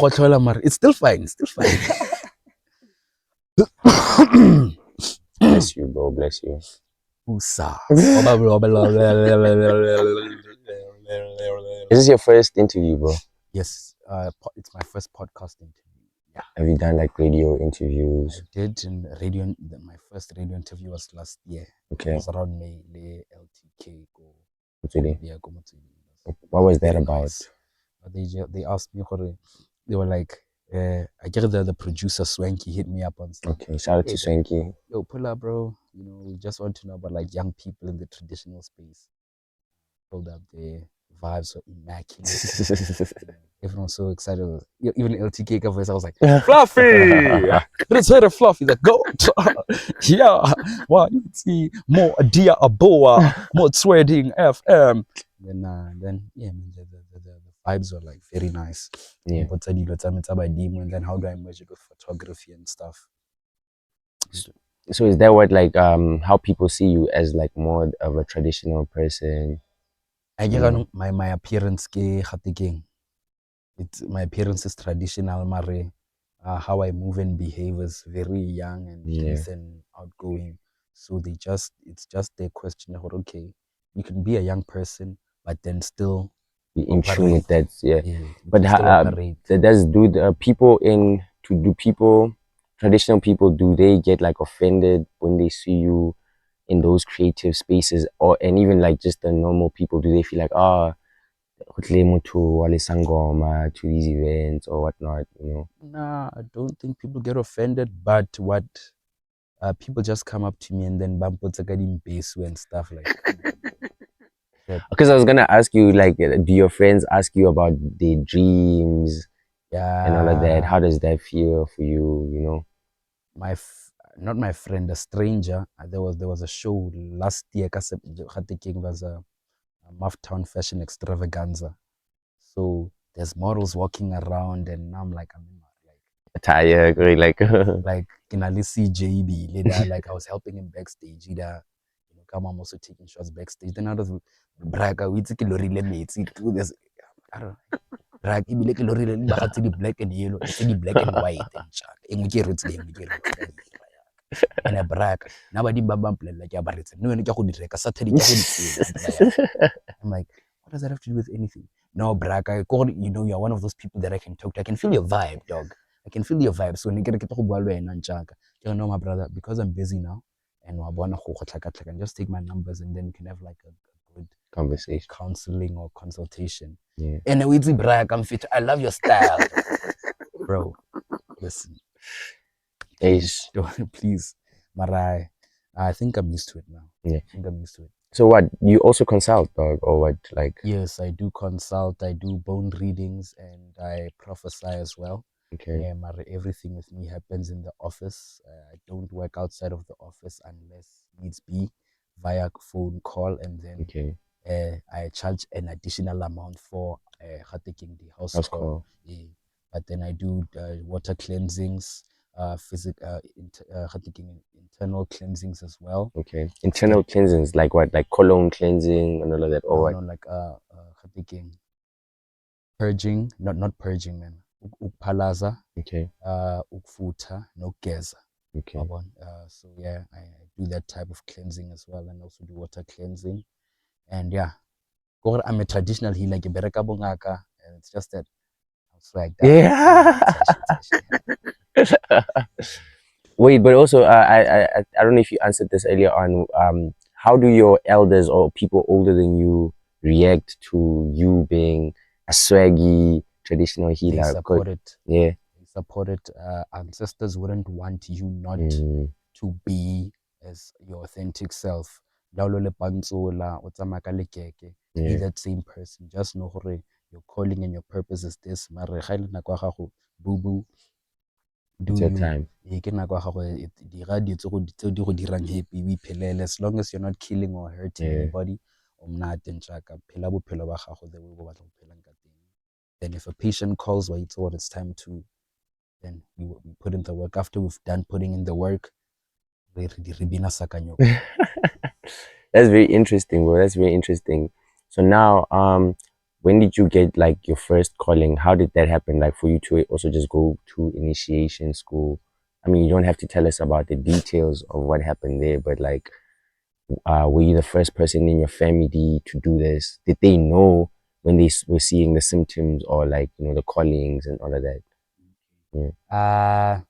It's still fine. It's still fine. Bless you, bro. Bless you. Usa. Is this your first interview, bro? Yes, it's my first podcast interview. Yeah. Have you done like radio interviews? I did in radio. My first radio interview was last year. Okay. It was around May. LTK. Really? Yeah, what was that very about? Nice. They asked me, they were like, I get the producer Swanky hit me up on stuff. Okay, shout out to Swanky. Yo, pull up, bro. You know, we just want to know about like young people in the traditional space. Pulled up, the vibes were immaculate. Everyone's so excited. Even LTK voice, I was like, Fluffy! Let's hear the Fluffy, the goat. Yeah. Wow, you see more Dia Aboa, more sweating FM. Then yeah, man, the vibes were like very nice. Yeah. And then how do I merge it with photography and stuff? So is that what like how people see you, as like more of a traditional person? I get my appearance my appearance is traditional, Mare. How I move and behave is very young and youth and outgoing. So it's just their question of, okay, you can be a young person, but then still be in tune with that, yeah. But traditional people, do they get like offended when they see you in those creative spaces, and even like just the normal people, do they feel like to these events or whatnot, you know? Nah, I don't think people get offended, but what people just come up to me and then bump in base and stuff like that. Because I was gonna ask you, like, do your friends ask you about their dreams and all of that? How does that feel for you, you know? Not my friend, a stranger. There was a show last year. Was a Mufftown fashion extravaganza. So there's models walking around, and I'm like, attire, like can I see JB later? Like I was helping him backstage. Either, you know, come I'm also taking shots backstage. Then I was braga we take lorry lemets. There's I don't know. Brag ibile ke lorry le bagatse di black and yellow, it's the black and white and chak. Engwe roots game and a brag. Now I didn't mplela ke abaretse. No ne ke go di reka Saturday ke go di tsela. I'm like, what does that have to do with anything? No, brag. You know, you're one of those people that I can talk to. I can feel your vibe, dog. I can feel your vibe. So ne ke re ke go bua le wena ntjaka. You know, my brother, because I'm busy now and wa bona go tlhaka just take my numbers and then we can have like a good conversation, counseling or consultation. Yeah. And we brag, I'm fit. I love your style. Bro, listen. Please. Marai. I think I'm used to it now. Yeah. I think I'm used to it. So what, you also consult, dog, or what? Like, yes, I do consult. I do bone readings and I prophesy as well. Okay. Yeah, everything with me happens in the office. I don't work outside of the office unless needs be via phone call, and then I charge an additional amount for taking the house call. Yeah. But then I do water cleansings, internal cleansings as well. Okay. Internal cleansings, like what? Like cologne cleansing and all of that, or what? No, like purging, not purging, man. Ukphalaza, okay. Ukfuta, nokugeza. Okay. So yeah, I do that type of cleansing as well, and also do water cleansing. And yeah, I'm a traditional healer, and it's just that I was like that. Yeah. Wait, but also I don't know if you answered this earlier on. How do your elders or people older than you react to you being a swaggy traditional healer? They support it. Yeah. They support it. Ancestors wouldn't want you not to be as your authentic self. Be that same person. Just know your calling and your purpose is this. Boo boo. It's your time. As long as you're not killing or hurting anybody, then if a patient calls while it's time to, then we put in the work. After we've done putting in the work, that's very interesting, bro. That's very interesting. So now, when did you get like your first calling? How did that happen? Like for you to also just go to initiation school. I mean, you don't have to tell us about the details of what happened there, but like, were you the first person in your family to do this? Did they know when they were seeing the symptoms or like, the callings and all of that? Yeah. Uh,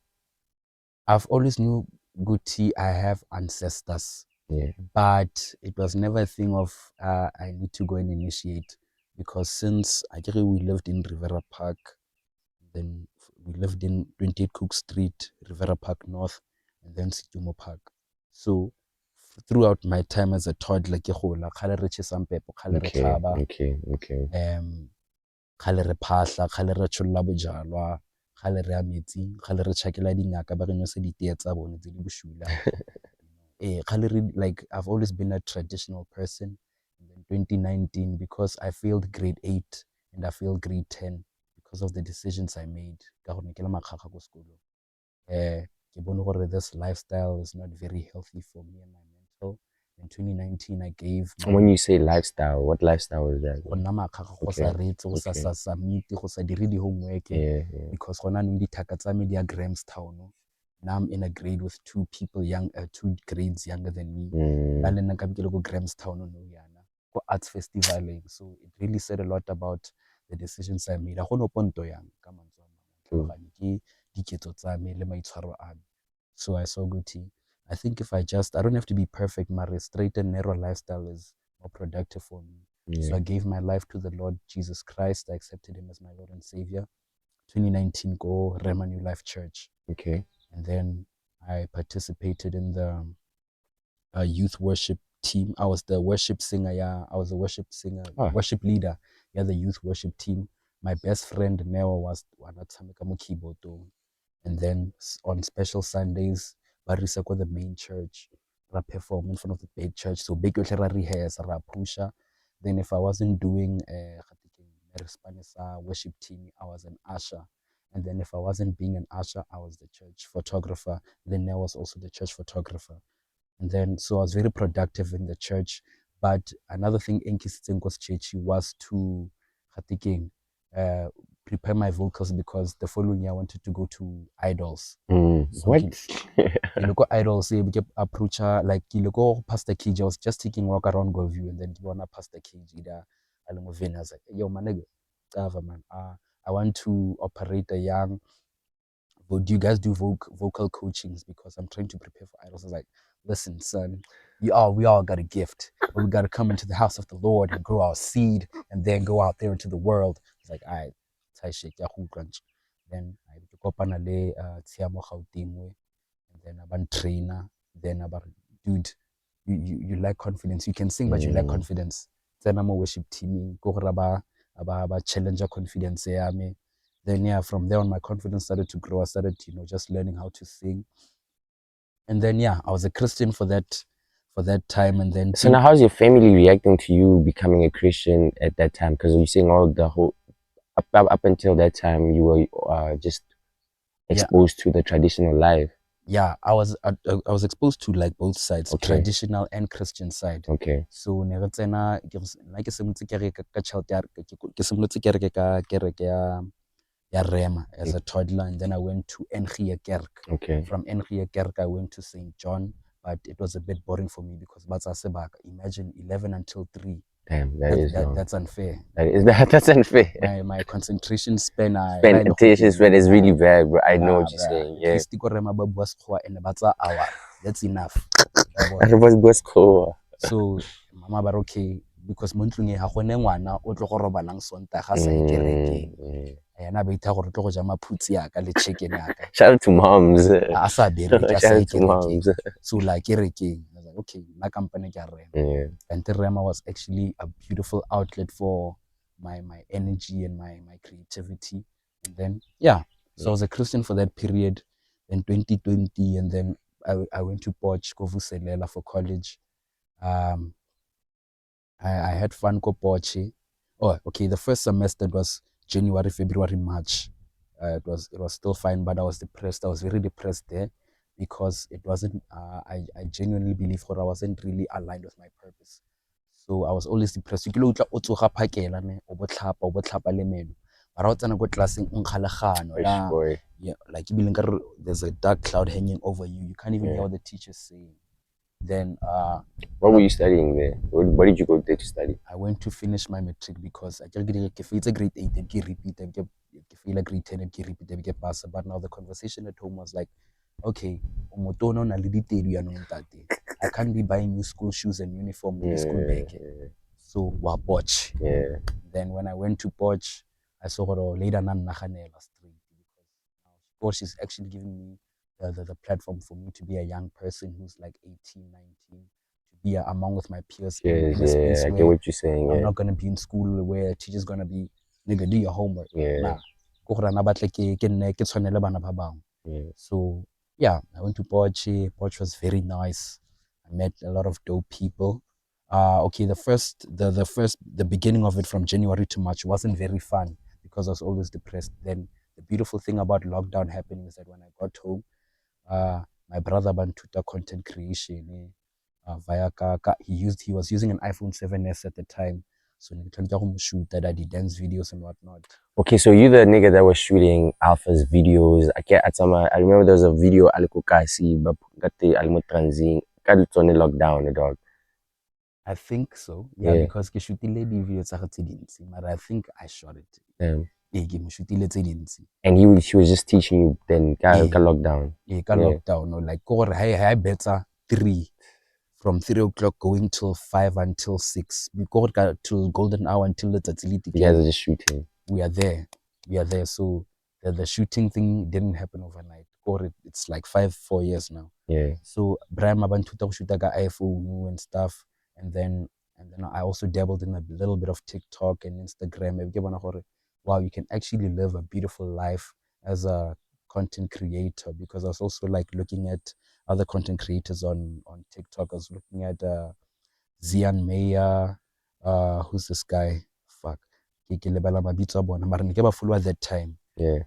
I've always knew Guti, I have ancestors, Yeah. but it was never a thing of I need to go and initiate, because since I think we lived in Rivera Park, then we lived in 28 Cook Street, Rivera Park North, and then Situmo Park. So throughout my time as a toddler, ke gola khale re chesa mpepo, khale re Okay. tlhaba, Okay. Okay. khale re phahla, khale re tsholla bojalwa, khale re ya metsing, khale re tjhakela dingaka ba re nwese ditee tsa bone tse di bosula. Khale re, like, I've always been a traditional person. And then 2019, because I failed grade 8 and I failed grade 10 because of the decisions I made, ka gore ne ke le makgakga ko sekolong. Ke bone gore this lifestyle is not very healthy for me and my mental. In 2019, I gave my And when you say lifestyle, what lifestyle is that? go nna makgakga, go sa Okay. reetse, go sa Okay. submit, go sa dire di-homework, Yeah. Yeah. because gona nong dithaka tsa me di ya Grahamstown. Now I'm in a grade with two people two grades younger than me. La le nna ka ke le go Grahamstown no yana go arts festivaleng. So it really said a lot about the decisions I made. A go no ponto yang ka mantswe a mang, tlhaloganye ke diketso tsa me le maitshwaro a me. So I saw Guti. I think if I don't have to be perfect, my straight and narrow lifestyle is more productive for me. So I gave my life to the Lord Jesus Christ. I accepted him as my Lord and Savior. 2019, go Rema New Life Church. Okay. And then I participated in the youth worship team. I was the worship singer. Yeah, I was a worship singer, worship leader. Yeah, the youth worship team. My best friend Neo was Wanatamika keyboard. And then on special Sundays, Barisako the main church, I perform in front of the big church. So big rehearse, pusha. Then if I wasn't doing a worship team, I was an usher. And then if I wasn't being an usher, I was the church photographer. Then I was also the church photographer. And then so I was very productive in the church. But another thing Enkisitsenko's church was to uh, prepare my vocals, because the following year I wanted to go to Idols. So What? ke look at Idols, ke approach like ke look at Pastor KG. I was just taking walk around Goview, and then ke bona Pastor KG there. I was like, yo, man, man, I want to operate a young. But do you guys do vocal coachings? Because I'm trying to prepare for Idols. I was like, listen, son, we all got a gift, but we got to come into the house of the Lord and grow our seed, and then go out there into the world. It's like, all right, then I took up an Tiamo Gauteng, and then about trainer, then about dude, you lack confidence. You can sing, but you lack confidence. Then I'm a worship team, go about challenger confidence. Yeah, me. Then yeah, from there on, my confidence started to grow. I started, just learning how to sing. And then yeah, I was a Christian for that time. And then So now, how's your family reacting to you becoming a Christian at that time? Because you're saying all the whole up until that time, you were just yeah, exposed to the traditional life. yeah, I was exposed to like both sides, Okay. traditional and Christian side. Okay. So ne re tsena ke simolotse kereke ka tšhelete ke simolotse kereke ka kereke ya Rema as a toddler, and then I went to Engie Kerk. Okay. From Engie Kerk I went to St. John, but it was a bit boring for me because batsa sebaka. Imagine 11 until 3. Damn, that is long. That's unfair. That's unfair. My concentration span Attention span is really bad, bro. I know what you're bruh. saying. At Yeah. least ko Rema ba bua sekgowa and ba tsa hour. That's enough. And it was cool. So mama ba re okay, because mo ntlong e ga gone ngwana o tlo go robalang Sontaga sa ye kerekeng. Yena ba itha gore tlo go ja maphutsi yaka le chicken yaka. Shout out to moms. A sa bereke a Shout sa ye out to kerekeng. moms. So la kerekeng. I was like, okay, na kampane ke a Rema. Yeah. And the Rema was actually a beautiful outlet for my energy and my creativity. And then yeah, so I was a Christian for that period. Then 2020, and then I went to Potch Kovuselela for college. Um, I had fun ko Poche. Oh, okay. The first semester was January, February, March. It was still fine, but I was depressed. I was very depressed there because it wasn't. I genuinely believe that I wasn't really aligned with my purpose. So I was always depressed. Ke lo utla o tsoga phakela ne o bo tlhapa le meno. Mara o tsena ko tlelaseng o nkgalagano la boy. yeah, like there's a dark cloud hanging over you. You can't even hear what the teacher's saying. Then what were you studying there? What did you go there to study? I went to finish my matric because I it's a grade 8 and repeat and feel like grade 10 and repeat and get pass. But now the conversation at home was like, okay, I can't be buying new school shoes and uniform with the school bag. So watch. Yeah. Then when I went to Poch, I saw her later naganela straight because now Poch is actually giving me the platform for me to be a young person who's like 18, 19, to be among with my peers in a space I get where what you're saying. I'm not gonna be in school where teacher's gonna be nigga do your homework. Nah. So yeah, I went to Poch. Poch was very nice. I met a lot of dope people. Okay, the beginning of it from January to March wasn't very fun because I was always depressed. Then the beautiful thing about lockdown happening is that when I got home, my brother Bantuta content creation via he was using an iPhone 7s at the time. So I shoot that I did dance videos and whatnot. Okay, so you the nigga that was shooting Alpha's videos. I remember there was a video aliko kasi but got the alimo transing got it on the lockdown, dog. I think so. Yeah, because ke shootile di video tsa tse dintsi, but I think I shot it. Ke mo shootile tse dintsi. And she was just teaching you then got lockdown. Ka lockdown, no, like gore I better 3 from 3 o'clock going till 5 until 6. We go till golden hour until the tatility. You guys are just shooting. We are there. So the shooting thing didn't happen overnight. It's like 4 years now. Yeah. So Brian Mabantuta shoot like iPhone and stuff, and then I also dabbled in a little bit of TikTok and Instagram. Wow, you can actually live a beautiful life as a content creator, because I was also like looking at other content creators on TikTok. I was looking at Zian Meyer, who's this guy? Fuck. At that time. Yeah.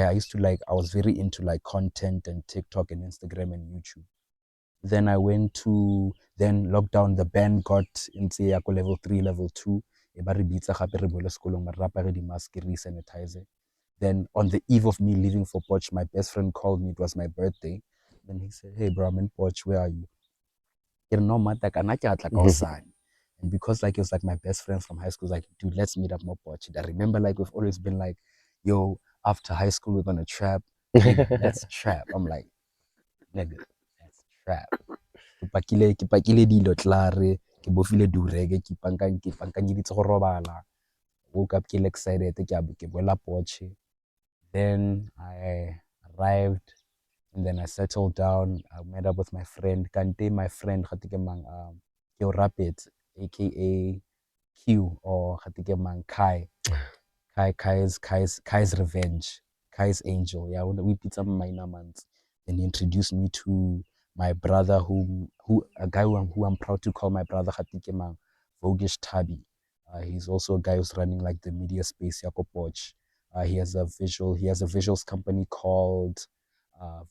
I used to I was very into like content and TikTok and Instagram and YouTube. Then I went to lockdown, the band got into level 3, level 2. Sanitizer. Then on the eve of me leaving for Poch, my best friend called me. It was my birthday. Then he said, "Hey bro, I'm in Poch, where are you?" And because it was like my best friend from high school, like, dude, let's meet up more Poch. I remember we've always been like, yo, after high school we're gonna trap. Nigga, let's trap. I'm like, nigga, let's trap. Ke pakile dilo tlare, ke bofile dureke, ke pankanyeditse go robala. Woke up ke excited, ke boela Poch. Then I arrived, and then I settled down. I met up with my friend. Kante, my friend, Kyo Rapid, aka Q, or Kai. Kai's Revenge, Kai's Angel. Yeah, we pizza minor months. Then he introduced me to my brother, a guy who I'm proud to call my brother, Vogish Tabi. He's also a guy who's running like the media space, Yakopoch. He has a visuals company called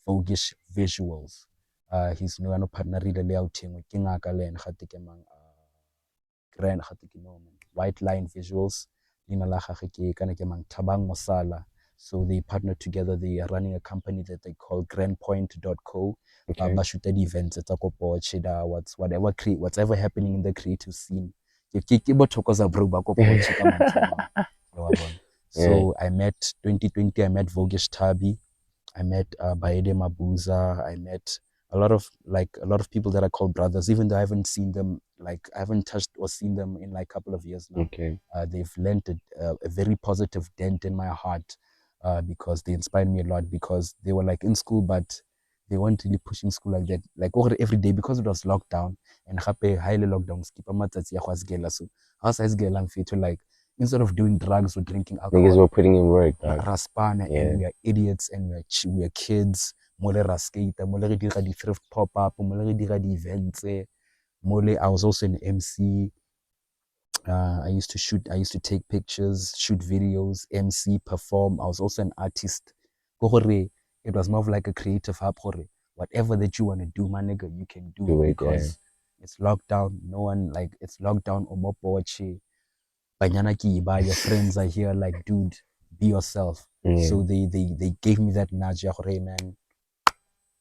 Vogish Visuals. He's no partner le layouting with Kingaka le Grand White Line Visuals. Tabang Mosala. So they partnered together. They are running a company that they call grandpoint.co. Bashuta events at whatever happening in the creative scene. So I met 2020, I met Vogish Tabi, I met Baede Mabuza, I met a lot of people that are called brothers, even though I haven't seen them, I haven't touched or seen them in like a couple of years now. Okay. They've lent a very positive dent in my heart, because they inspired me a lot, because they were like in school, but they weren't really pushing school like that. Like every day, because it was lockdown, and highly lockdown, skip a matsatsi ya go asgela. So I was asgelang to like, instead of doing drugs or drinking alcohol, niggas were putting in work, dog. Raspana, and we are idiots, and we are kids. Mole raskate, mole re dira di thrift pop-up, mole re dira di events. Mole, I was also an MC. I used to take pictures, shoot videos, MC, perform. I was also an artist. It was more of like a creative hub. Whatever that you want to do, my nigga, you can do it, because it's lockdown. No one, like, it's lockdown. Omopoche, banyana kiba, your friends are here. Like, dude, be yourself. Yeah. So they gave me that nudge. Hey man,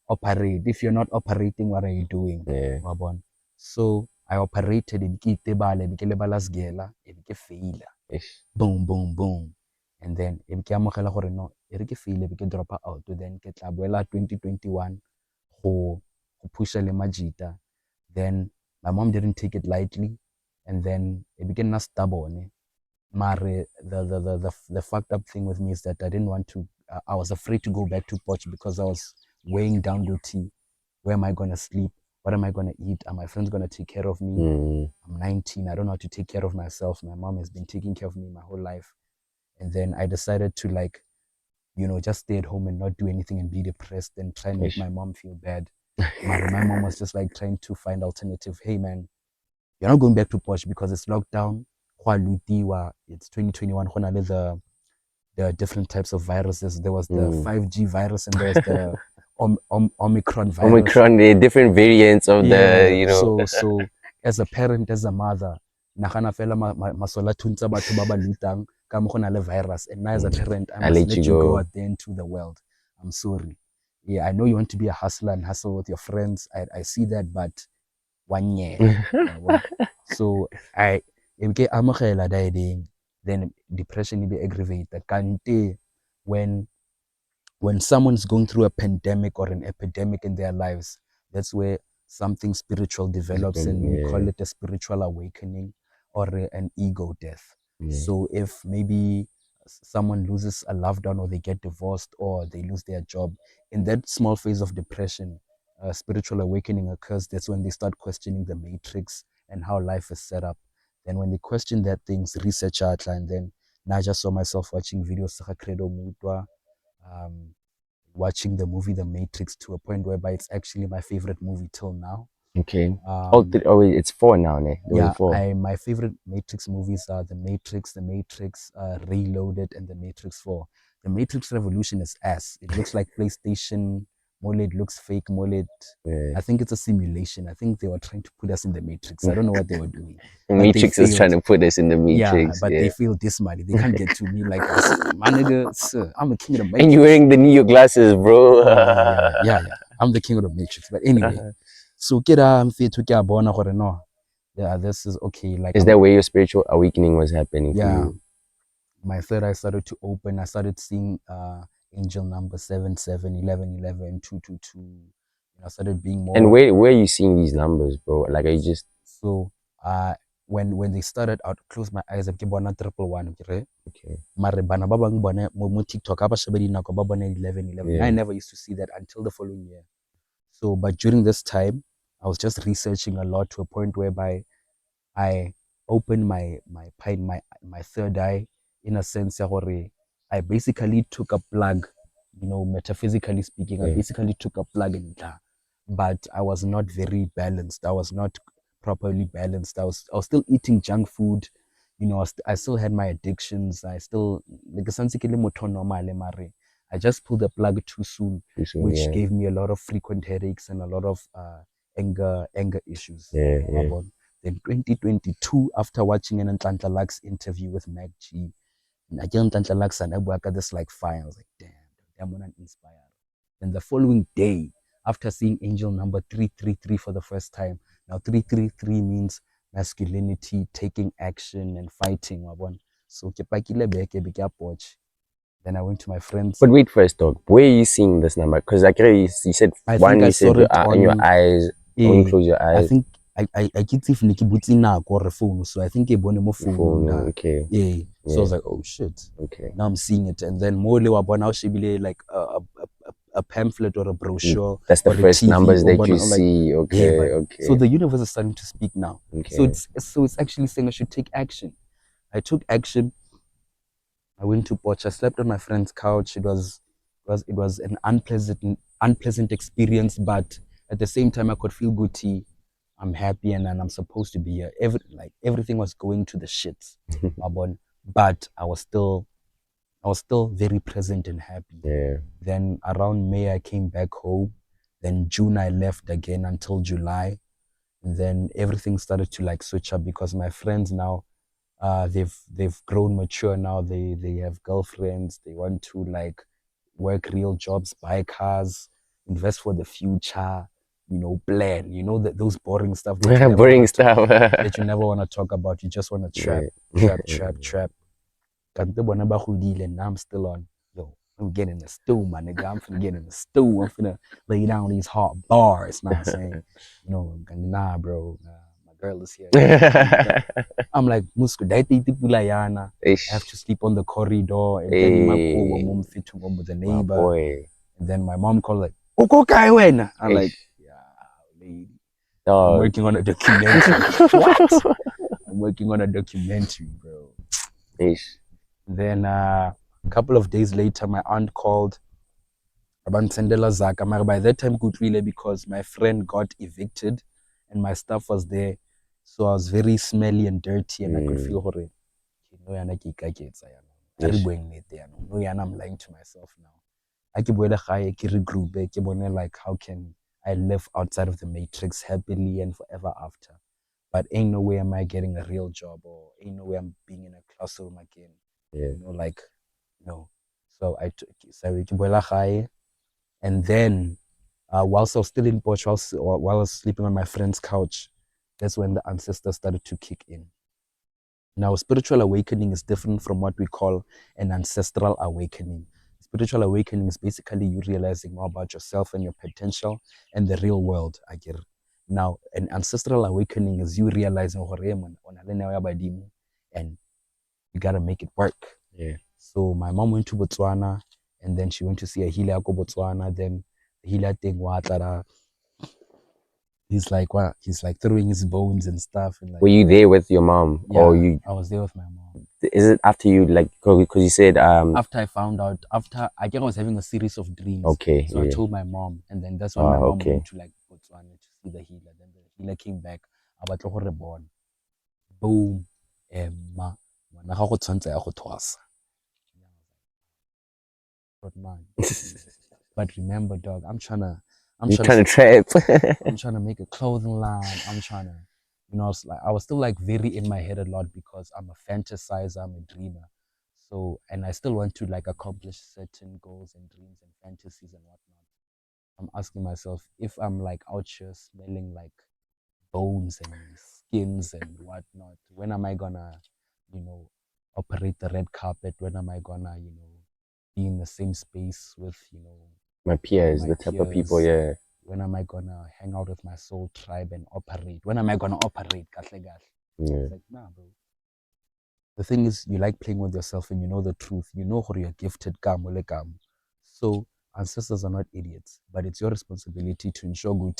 operate. If you're not operating, what are you doing? Yeah. Wabon. So I operated. Ibiki tebale, ibiki lebalasgela, ibiki faila. Ish. Boom, boom, boom. And then ibiki amogela gore no, ibiki faila, ibiki drop out. Then ke tla boela 2021 go pusha le majita. Then my mom didn't take it lightly, and then it became not stubborn. Mare, the fucked up thing with me is that I didn't want to. I was afraid to go back to Poch because I was weighing down Luti. Where am I gonna sleep? What am I gonna eat? Are my friends gonna take care of me? I'm 19. I don't know how to take care of myself. My mom has been taking care of me my whole life, and then I decided to, like, just stay at home and not do anything and be depressed and try and make Ish. my mom feel bad. My mom was just like trying to find alternative. Hey man, you're not going back to Poch because it's lockdown. It's 2021. The different types of viruses. There was the 5G virus and there was the Omicron virus. Omicron, the different variants of Yeah. the, So as a parent, as a mother, nagana fela masola thuntsa batho ba ba lutang ka mo go na le virus, and now as a parent I I'll must let let you you go go. out there into the world. I'm sorry. Yeah, I know you want to be a hustler and hustle with your friends. I see that, but 1 year. So I ke amogela dieting, then depression be aggravated. Kante when someone's going through a pandemic or an epidemic in their lives, that's where something spiritual develops, and we call Yeah. it a spiritual awakening or an ego death. Yeah. So if maybe someone loses a loved one or they get divorced or they lose their job, in that small phase of depression, spiritual awakening occurs. That's when they start questioning the matrix and how life is set up. Then when they question that things, research out, and then now I just saw myself watching videos Credo Mutwa, um, watching the movie The Matrix to a point whereby it's actually my favorite movie till now. Okay. Um, Wait, it's 4 now, ne? There was yeah, 4. my favorite Matrix movies are The Matrix Reloaded, and The Matrix 4. The Matrix Revolution is ass. It looks like PlayStation. Mole, it looks fake. Mole, Yeah. I think it's a simulation. I think they were trying to put us in the Matrix. I don't know what they were doing, The but they Matrix is trying failed. to put us in the Yeah, Matrix. but they Yeah. failed dismally. They can't get to me like this. My nigga, sir, I'm the king of the And you're Matrix. wearing the Neo glasses, bro. Oh yeah. I'm the king of the Matrix. But anyway, so get to get born no. Yeah, this is okay. Like Is that where your spiritual awakening was happening for yeah, you? my third eye started to open. I started seeing angel number 77, 11, 11, 222. I started being And more. where are you seeing these numbers, bro? Like, are you just So when they started out, close my eyes, ke bona 111, okay? okay? Mare bana ba bang bone mo TikTok ha ba shebe dinako ba bone 11, 11. I Yeah. never used to see that until the following year. So, but during this time, I was just researching a lot to a point whereby I opened my third eye, in a sense ya gore I basically took a plug, metaphysically speaking. I Yeah. basically took a plug in there, but I was not very balanced. I was not properly balanced. I was still eating junk food. I still had my addictions. I still like I just pulled the plug too soon, Too soon, which yeah. gave me a lot of frequent headaches and a lot of anger issues. Yeah, yeah. Then 2022, after watching an Atlanta Lux interview with Mac G, and again Atlanta Lux and I got this like fire. I was like, damn, I'm inspired. Then the following day, after seeing angel number 333 for the first time, now 333 means masculinity, taking action and fighting. So then I went to my friends. But wait first, dog. Where are you seeing this number? Because like you said, I think one, I you saw said it in your on eyes. When you a. close your I eyes, think I keep if Nikki Butina or phone, so I think a bonemo your phone. phone. Okay. Yeah. So I Yeah. was like, oh shit. Okay. Now I'm seeing it, and then more now she be like a pamphlet or a brochure That's the or a first TV numbers or that you I'm like, see. yeah, Okay. but so Okay. the universe is starting to speak now. So Okay. it's actually saying I should take action. I took action. I went to Poch. I slept on my friend's couch. It was an unpleasant experience, but at the same time I could feel good. I'm happy and I'm supposed to be here. Everything was going to the shits, but I was still very present and happy. Yeah. Then around May I came back home. Then June I left again until July. And then everything started to like switch up because my friends now, they've grown mature now. They have girlfriends. They want to like work real jobs, buy cars, invest for the future, plan. That those boring stuff that you never Boring want to stuff. that you never want to talk about. You just want to trap, Yeah. trap, trap, trap. Kante bona ba godile, and I'm still on. Yo, I'm getting the stew, my nigga. I'm finna get in the stew. I'm finna lay down these hot bars. Know what I'm saying? Nah, bro. My girl is here. I'm like, Musku, I have Ish. to sleep on the corridor. And then my Hey, mom fit to with the my neighbor. boy. And then my mom called like, Oko kai wena. I'm like, Ish. yeah, lady. I'm Dog. working on a documentary. What? I'm working on a documentary, bro. Ish. Then a couple of days later, my aunt called. Abansendela Zaka. Mara by that time, good really because my friend got evicted and my stuff was there. So I was very smelly and dirty and I could feel Mm. horrible. Ish. I'm lying to myself now. I keep regroup, like how can I live outside of the matrix happily and forever after. But ain't no way am I getting a real job or ain't no way I'm being in a classroom again. Yeah. Like no. So I took and then whilst I was still in Poch, while I was sleeping on my friend's couch, that's when the ancestors started to kick in. Now, spiritual awakening is different from what we call an ancestral awakening. Spiritual awakening is basically you realizing more about yourself and your potential and the real world. I get it. Now, an ancestral awakening is you realizing and you gotta make it work. Yeah. So my mom went to Botswana and then she went to see a healer go Botswana. Then the healer thing he's like what? He's like throwing his bones and stuff and like Were you there with your mom, or yeah, you? I was there with my mom. Is it after you like? Because you said After I found out, after I think I was having a series of dreams. Okay. So I Yeah. told my mom, and then that's when my mom Okay. went to like Botswana to see the healer. Then the healer came back. About to reborn. Boom. Ma, ngwana gago tshwantse ya go thwasa. But man, but remember, dog, I'm You trying trying to, to trap? I'm trying to make a clothing line. I'm trying to, I was still like very in my head a lot because I'm a fantasizer, I'm a dreamer. So, and I still want to like accomplish certain goals and dreams and fantasies and whatnot. I'm asking myself if I'm like out here smelling like bones and skins and whatnot, when am I gonna, you know, operate the red carpet? When am I gonna, be in the same space with, My peers, my the type of people. peers? Yeah. When am I gonna hang out with my soul tribe and operate? When am I gonna operate? Kahle kahle. Yeah. It's like, nah, bro. The thing is, you like playing with yourself and you know the truth. You know who you're gifted, kam ole kam. So ancestors are not idiots, but it's your responsibility to ensure good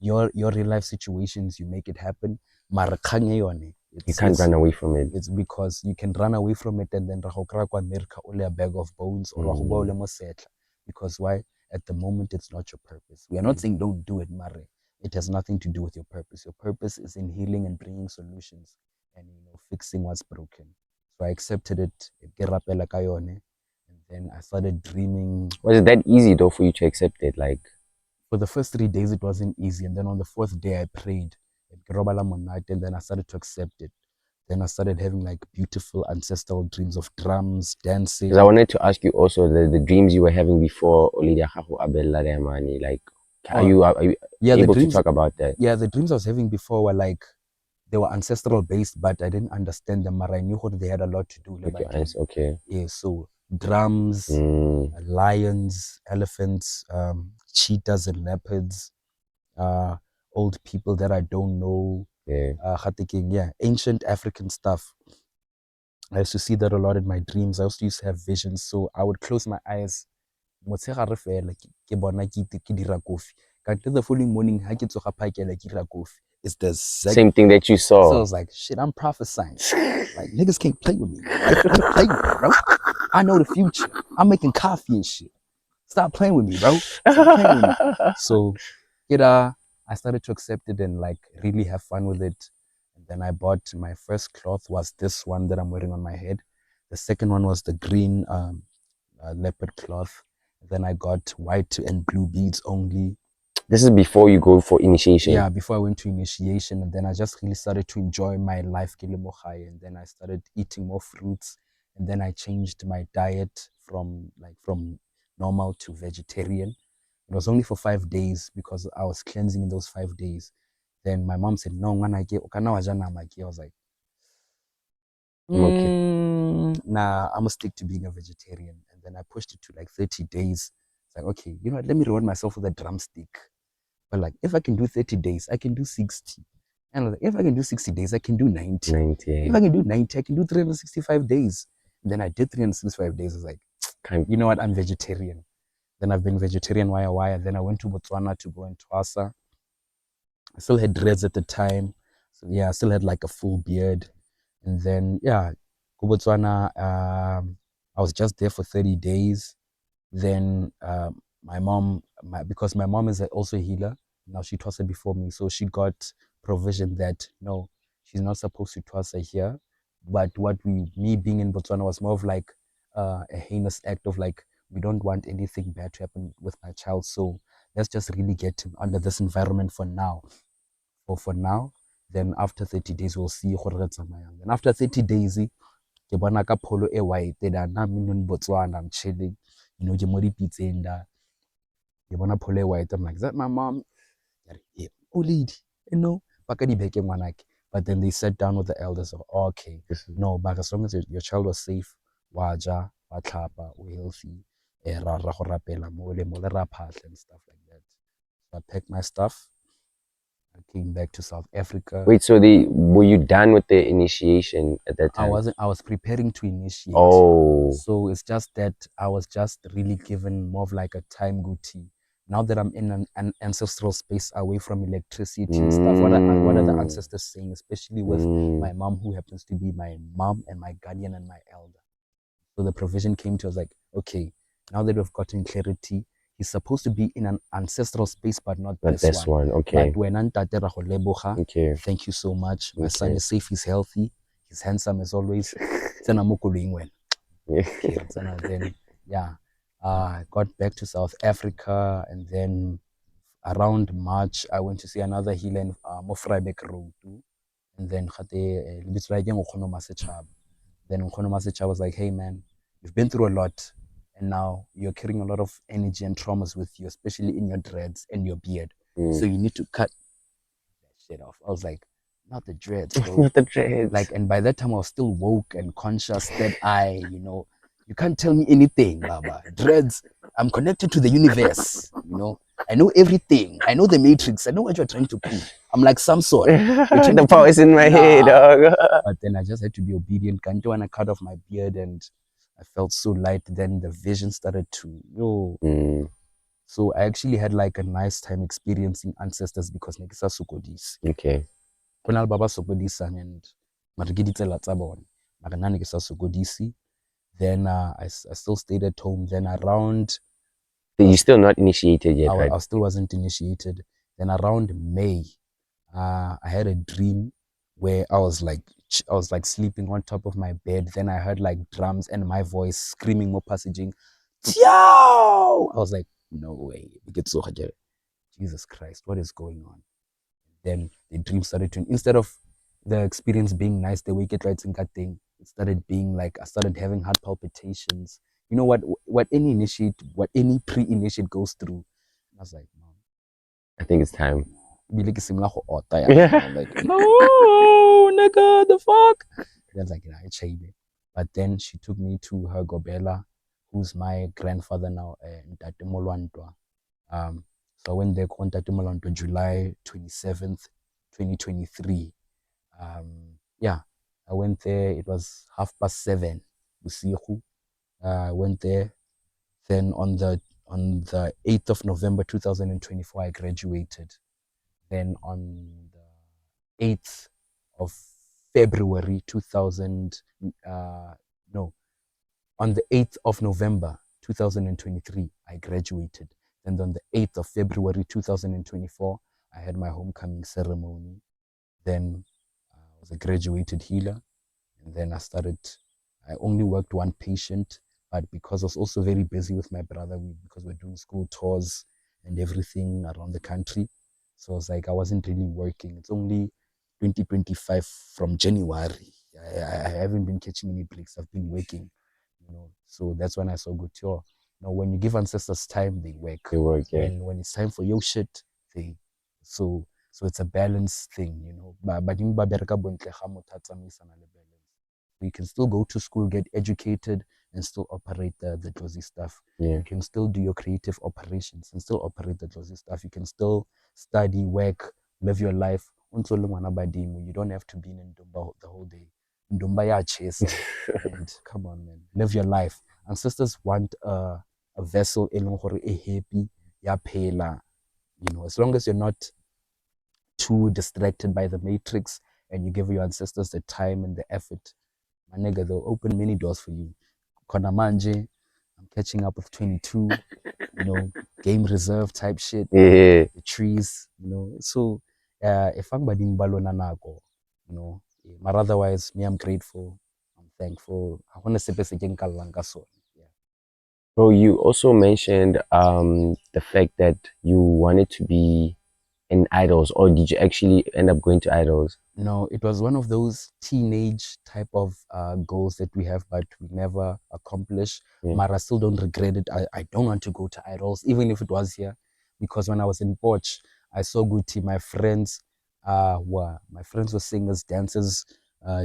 your real life situations, you make it happen. Mara kgang e yone, You can't run away from it. it's because you can run away from it and then ra go kry kwa America ole a bag of bones or ra go bua ole mo setla. Because why? At the moment, it's not your purpose. We are not saying don't do it, Mare. It has nothing to do with your purpose. Your purpose is in healing and bringing solutions and fixing what's broken. So I accepted it. Ke rapela ka yone, and then I started dreaming. Was it that easy though for you to accept it? Like, For the first 3 days, it wasn't easy, and then on the fourth day, I prayed. Ke robala monate, and then I started to accept it. Then I started having like beautiful ancestral dreams of drums, because I dancing. wanted to ask you also the dreams you were having before Olidia Hahu Abella Remani. Like, Oh, are you yeah, able to talk about that? the dreams I was having before were like they were ancestral based, but I didn't understand them. But I knew what they had a lot to do with With my your answer, okay. Yeah, so drums, Mm, lions, elephants, cheetahs and leopards, uh, old people that I don't know. yeah. Yeah, ancient African stuff. I used to see that a lot in my dreams. I also used to have visions. So I would close my eyes. Motshegare fela ke bona ke dira coffee. Kanti the following morning, ha ke tsoga phakela ke dira coffee. It's the exact. Same thing that you So I saw. was like, shit, I'm prophesying. Like, niggas can't play with me. Life can't play with me, bro. I know the future. I'm making coffee and shit. Stop playing with me, bro. Stop playing with me. So, I started to accept it and like really have fun with it. And then I bought my first cloth was this one that I'm wearing on my head. The second one was the green leopard cloth. Then I got white and blue beads only. This is before you go for initiation. Yeah, before I went to initiation, and then I just really started to enjoy my life, and then I started eating more fruits, and then I changed my diet from normal to vegetarian. It was only for 5 days because I was cleansing in those 5 days. Then my mom said, "No, when I get I was like, I'm okay. nah, I'm gonna stick to being a vegetarian." And then I pushed it to like 30 days. It's like, okay, you know what? Let me reward myself with a drumstick. But like, if I can do 30 days, I can do 60. And like, if I can do 60 days, I can do 90. 90. If I can do 90, I can do 365 days. And then I did 365 days. I was like, you know what? I'm vegetarian. Then I've been vegetarian wire. Then I went to Botswana to go and Twasa. I still had dreads at the time. So yeah, I still had like a full beard. And then yeah, go Botswana. I was just there for 30 days. Then because my mom is also a healer. Now she tossed before me, so she got provision that no, she's not supposed to toss here. But me being in Botswana was more of like a heinous act of like, we don't want anything bad to happen with my child, so let's just really get him under this environment for now. For now, then after 30 days we'll see. Then after 30 days, ke bona ka pholo e white that I'm in Botswana, I'm chilling, ke mo dipitseng da, ke bona pholo e white. I'm like, is that my mom? Yeah, oh lady, baka dibeke ngwanake. But then they sat down with the elders of, oh, okay, no, but as long as your child was safe, waja, watlapa, healthy, ra go rapela mo le ra phahla and stuff like that. So I packed my stuff. I came back to South Africa. Wait, so were you done with the initiation at that time? I was preparing to initiate. Oh. So it's just that I was just really given more of like a time goatee. Now that I'm in an ancestral space away from electricity and stuff, what are the ancestors saying, especially with my mom, who happens to be my mom and my guardian and my elder. So the provision came to us like, okay, now that we've gotten clarity, he's supposed to be in an ancestral space, but not this one. Okay. But when Okay. thank you so much. My son is safe, he's healthy, he's handsome as always. Then yeah, I got back to South Africa, and then around March I went to see another healer in Mofreibeck Road, and then then Nkhono was like, hey man, you've been through a lot, and now you're carrying a lot of energy and traumas with you, especially in your dreads and your beard. So you need to cut that shit off. I was like, not the dreads, bro. Not the dreads. Like, and by that time I was still woke and conscious that you can't tell me anything, Baba. Dreads, I'm connected to the universe, I know everything. I know the matrix. I know what you're trying to prove. I'm like Samson. The power is in my head, dog. But then I just had to be obedient. Can't do, and I cut off my beard, and I felt so light. Then the vision started to So I actually had like a nice time experiencing ancestors because nekisa sokodisi. Okay. Kona baba sokodisa and marigiditsela tsa bona. Mara nna nekisa sokodisi. Then I still stayed at home. Then around You're still not initiated yet, right? I still wasn't initiated. Then around May, I had a dream where I was like sleeping on top of my bed. Then I heard like drums and my voice screaming more passaging. Yo! I was like, no way. Jesus Christ, what is going on? Then the dream started to, instead of the experience being nice, the wake it right in that thing, it started being like, I started having heart palpitations. You know what any pre-initiate goes through. I was like, Mom, I think it's time. Like, no, nigga, the fuck? I was like, nah, it's shady. But then she took me to her Gobela, who's my grandfather now, Ntate Molwantwa. So I went there on Ntate Molwantwa July 27th, 2023. Yeah, I went there. It was 7:30. I went there. Then on the 8th of November 2024, I graduated. Then on the 8th of February 2000, no, on the 8th of November 2023, I graduated. And on the 8th of February 2024, I had my homecoming ceremony. Then I was a graduated healer. And then I only worked one patient, but because I was also very busy with my brother, because we're doing school tours, and everything around the country. So I was like, I wasn't really working. It's only 2025 from January. I haven't been catching any breaks. I've been working, So that's when I saw good tour. When you give ancestors time, they work. They work, yeah. When it's time for your shit, they so it's a balance thing. But you can still go to school, get educated, and still operate the Josie stuff. Yeah. You can still do your creative operations and still operate the Josie stuff. You can still study, work, live your life. You don't have to be in Ndumba the whole day. Ndumba ya chesa. And come on, man, live your life. Ancestors want a vessel happy, ya phela. As long as you're not too distracted by the matrix and you give your ancestors the time and the effort, my nigga, they'll open many doors for you. Konamanje, I'm catching up with 22, game reserve type shit, Yeah. the trees, So, if I'm bading balona nako, but otherwise, me, I'm grateful. I'm thankful. I want to say yeah. Bro, you also mentioned the fact that you wanted to be in idols, or did you actually end up going to idols? No, it was one of those teenage type of goals that we have, but we never accomplish. Yeah. But I still don't regret it. I don't want to go to idols, even if it was here, because when I was in Poch, I saw Guti. My friends were singers, dancers,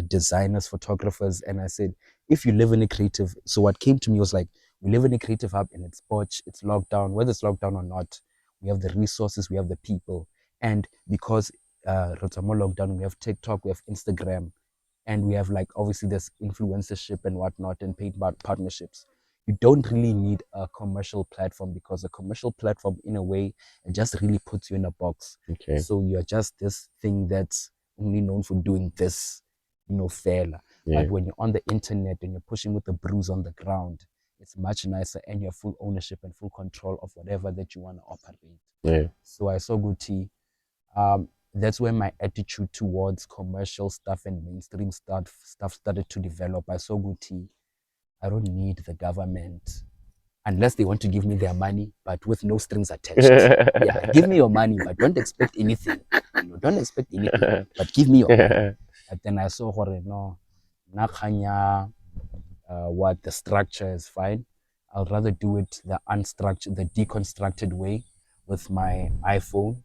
designers, photographers, and I said, if you live in a creative, so what came to me was like, we live in a creative hub, and it's Poch, it's locked down. Whether it's locked down or not, we have the resources, we have the people, and because Rotamo lockdown, we have TikTok, we have Instagram, and we have like obviously there's influencership and whatnot and paid partnerships. You don't really need a commercial platform because a commercial platform, in a way, it just really puts you in a box. Okay. So you're just this thing that's only known for doing this, fair. Yeah. But when you're on the internet and you're pushing with the bruise on the ground, it's much nicer and you have full ownership and full control of whatever that you want to operate. Yeah. So I saw Guti. That's when my attitude towards commercial stuff and mainstream stuff started to develop. I saw Guti. I don't need the government unless they want to give me their money, but with no strings attached. Yeah, give me your money, but don't expect anything. Don't expect anything, but give me your money. But then I saw no, nakanya, what the structure is fine. I'll rather do it the unstructured, the deconstructed way with my iPhone,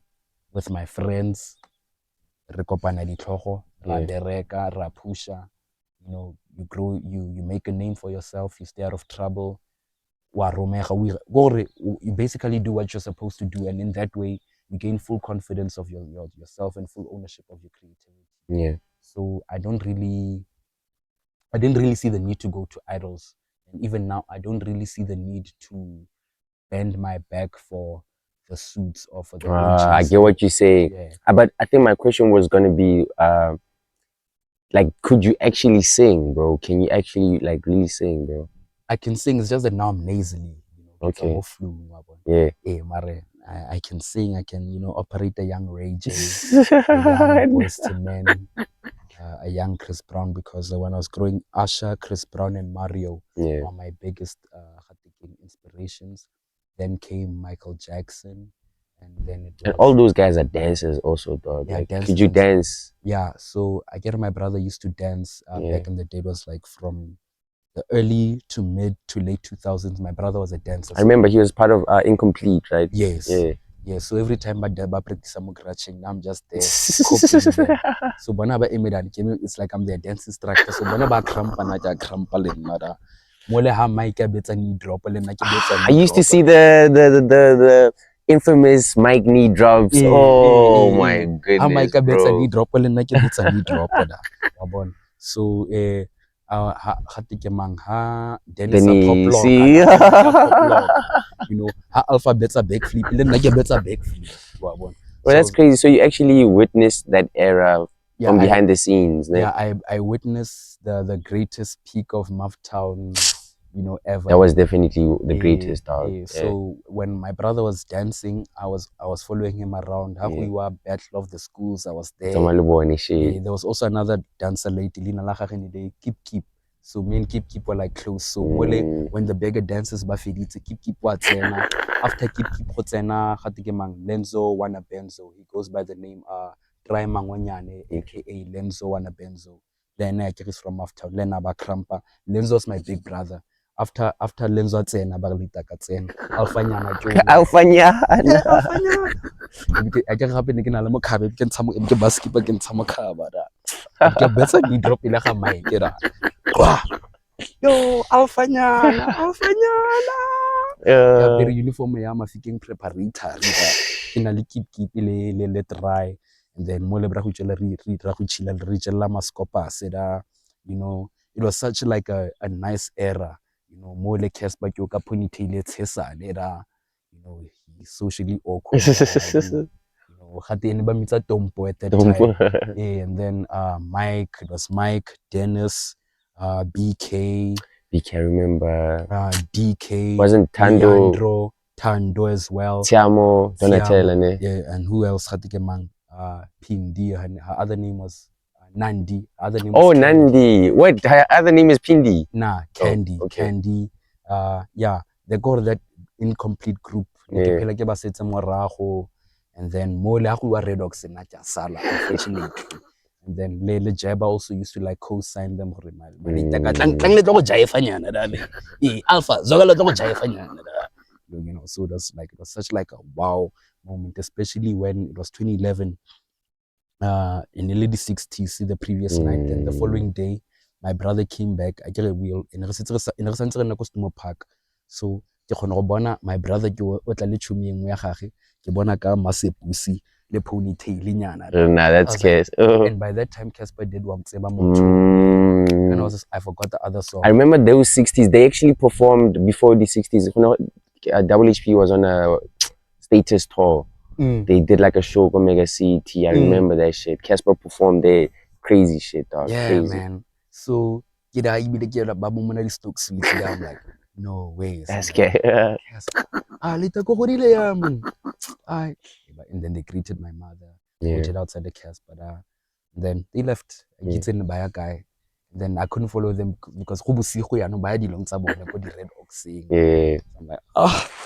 with my friends. Re kopana ditlhogo, ra bereka, ra pusha. You grow, you make a name for yourself, you stay out of trouble. You basically do what you're supposed to do, and in that way, you gain full confidence of yourself and full ownership of your creativity. Yeah. So I didn't really see the need to go to idols, and even now, I don't really see the need to bend my back for the suits or for the OGs. I get what you say. Yeah. But I think my question was gonna be like, could you actually sing, bro? Can you actually like really sing, bro? I can sing. It's just that now I'm nasally. It's Okay. more flu. Yeah. Mare, I can sing. I can, operate a young Ray J, a young Boys to Men, a young Chris Brown. Because when I was growing, Usher, Chris Brown, and Mario were my biggest inspirations. Then came Michael Jackson, and then it was, and all those guys are dancers also, dog. Yeah, like, could you dance? Yeah, so I get my brother used to dance back in the day. It was like from the early to mid to late 2000s. My brother was a dancer. I remember he was part of Incomplete, right? Yes. Yeah. So every time I practice some scratching, I'm just there copying them. So whenever it's like I'm their dance instructor. So whenever I cramp and I cramp mother. I used to see the infamous mic knee drops. Oh my goodness, bro. So Then he see alphabets are backflip, then better backflip. Well, that's crazy. So you actually witnessed that era from behind the scenes. Yeah, I witnessed the greatest peak of Mufftown, ever. That was definitely the greatest, dog. So when my brother was dancing, I was following him around. We were Battle of the Schools. I was there. There was also another dancer lady, Lina Keep. So me and Keep were like close. So mole when the bigger dancers bafeditse, Keep what tsena. After Keep go tsena, Lenzo Wana Benzo. He goes by the name Try Mangonyane, aka Lenzo Wana Benzo. Then I is from Maftown. Then Krampa. Lenzo's my big brother. After Lenzo tsena Barlita Katsena. Alfanyana Joe. Alfanyana. Alfanyana. I can happen again. I'm a cabin. Can some basketball can some cabada. Ke betsa di drop ile ga mic ra. Yo, Alfanyana. Ya very uniform ya Mahikeng preparatory ba. Ke na le Keep le try, and then mo le bra go tshela re chilla re tshela maskopa seda. You know, it was such like a nice era. You know, mo le Casper ke ka ponytail e tshesane ra. You know, he's socially awkward. You know, gate ba mitsa Tompo at that time. Yeah, and then Mike, it was Mike, Dennis, BK. BK, remember. DK. Wasn't Tando. Leandro, Tando as well. Tiamo, Donatella, ne? Yeah, and who else? Pindi. Her other name was Nandi. Her other name was Candy. Nandi. What? Her other name is Pindi? Nah, Candy. Oh, okay. Candy. Yeah, they got that incomplete group. Yeah. And then more like who are Redox and Naja Sala, unfortunately. And then Lele Jeba also used to like co-sign them. Alpha, you know, so it was such like a wow moment, especially when it was 2011. In the late 60s, the previous night, and the following day, my brother came back. I get a wheel in a customer park. So my brother go o tla le tshumi engwe ya gage ke bona ka masepusi le ponytail nyana. Nah, that's Cas. And by that time Casper did wa tseba motho. And I forgot the other song. I remember those 60s. They actually performed before the 60s. You know, WHP was on a status tour. They did like a show called Mega CET. I remember that shit. Casper performed there. Crazy shit, dog. Yeah, crazy. Man. So I'm like, no way. That's Casper. Later go ya man. And then they greeted my mother. Waited outside the Casper. Then they left. I get in by a guy. Then I couldn't follow them because yeah. I'm like,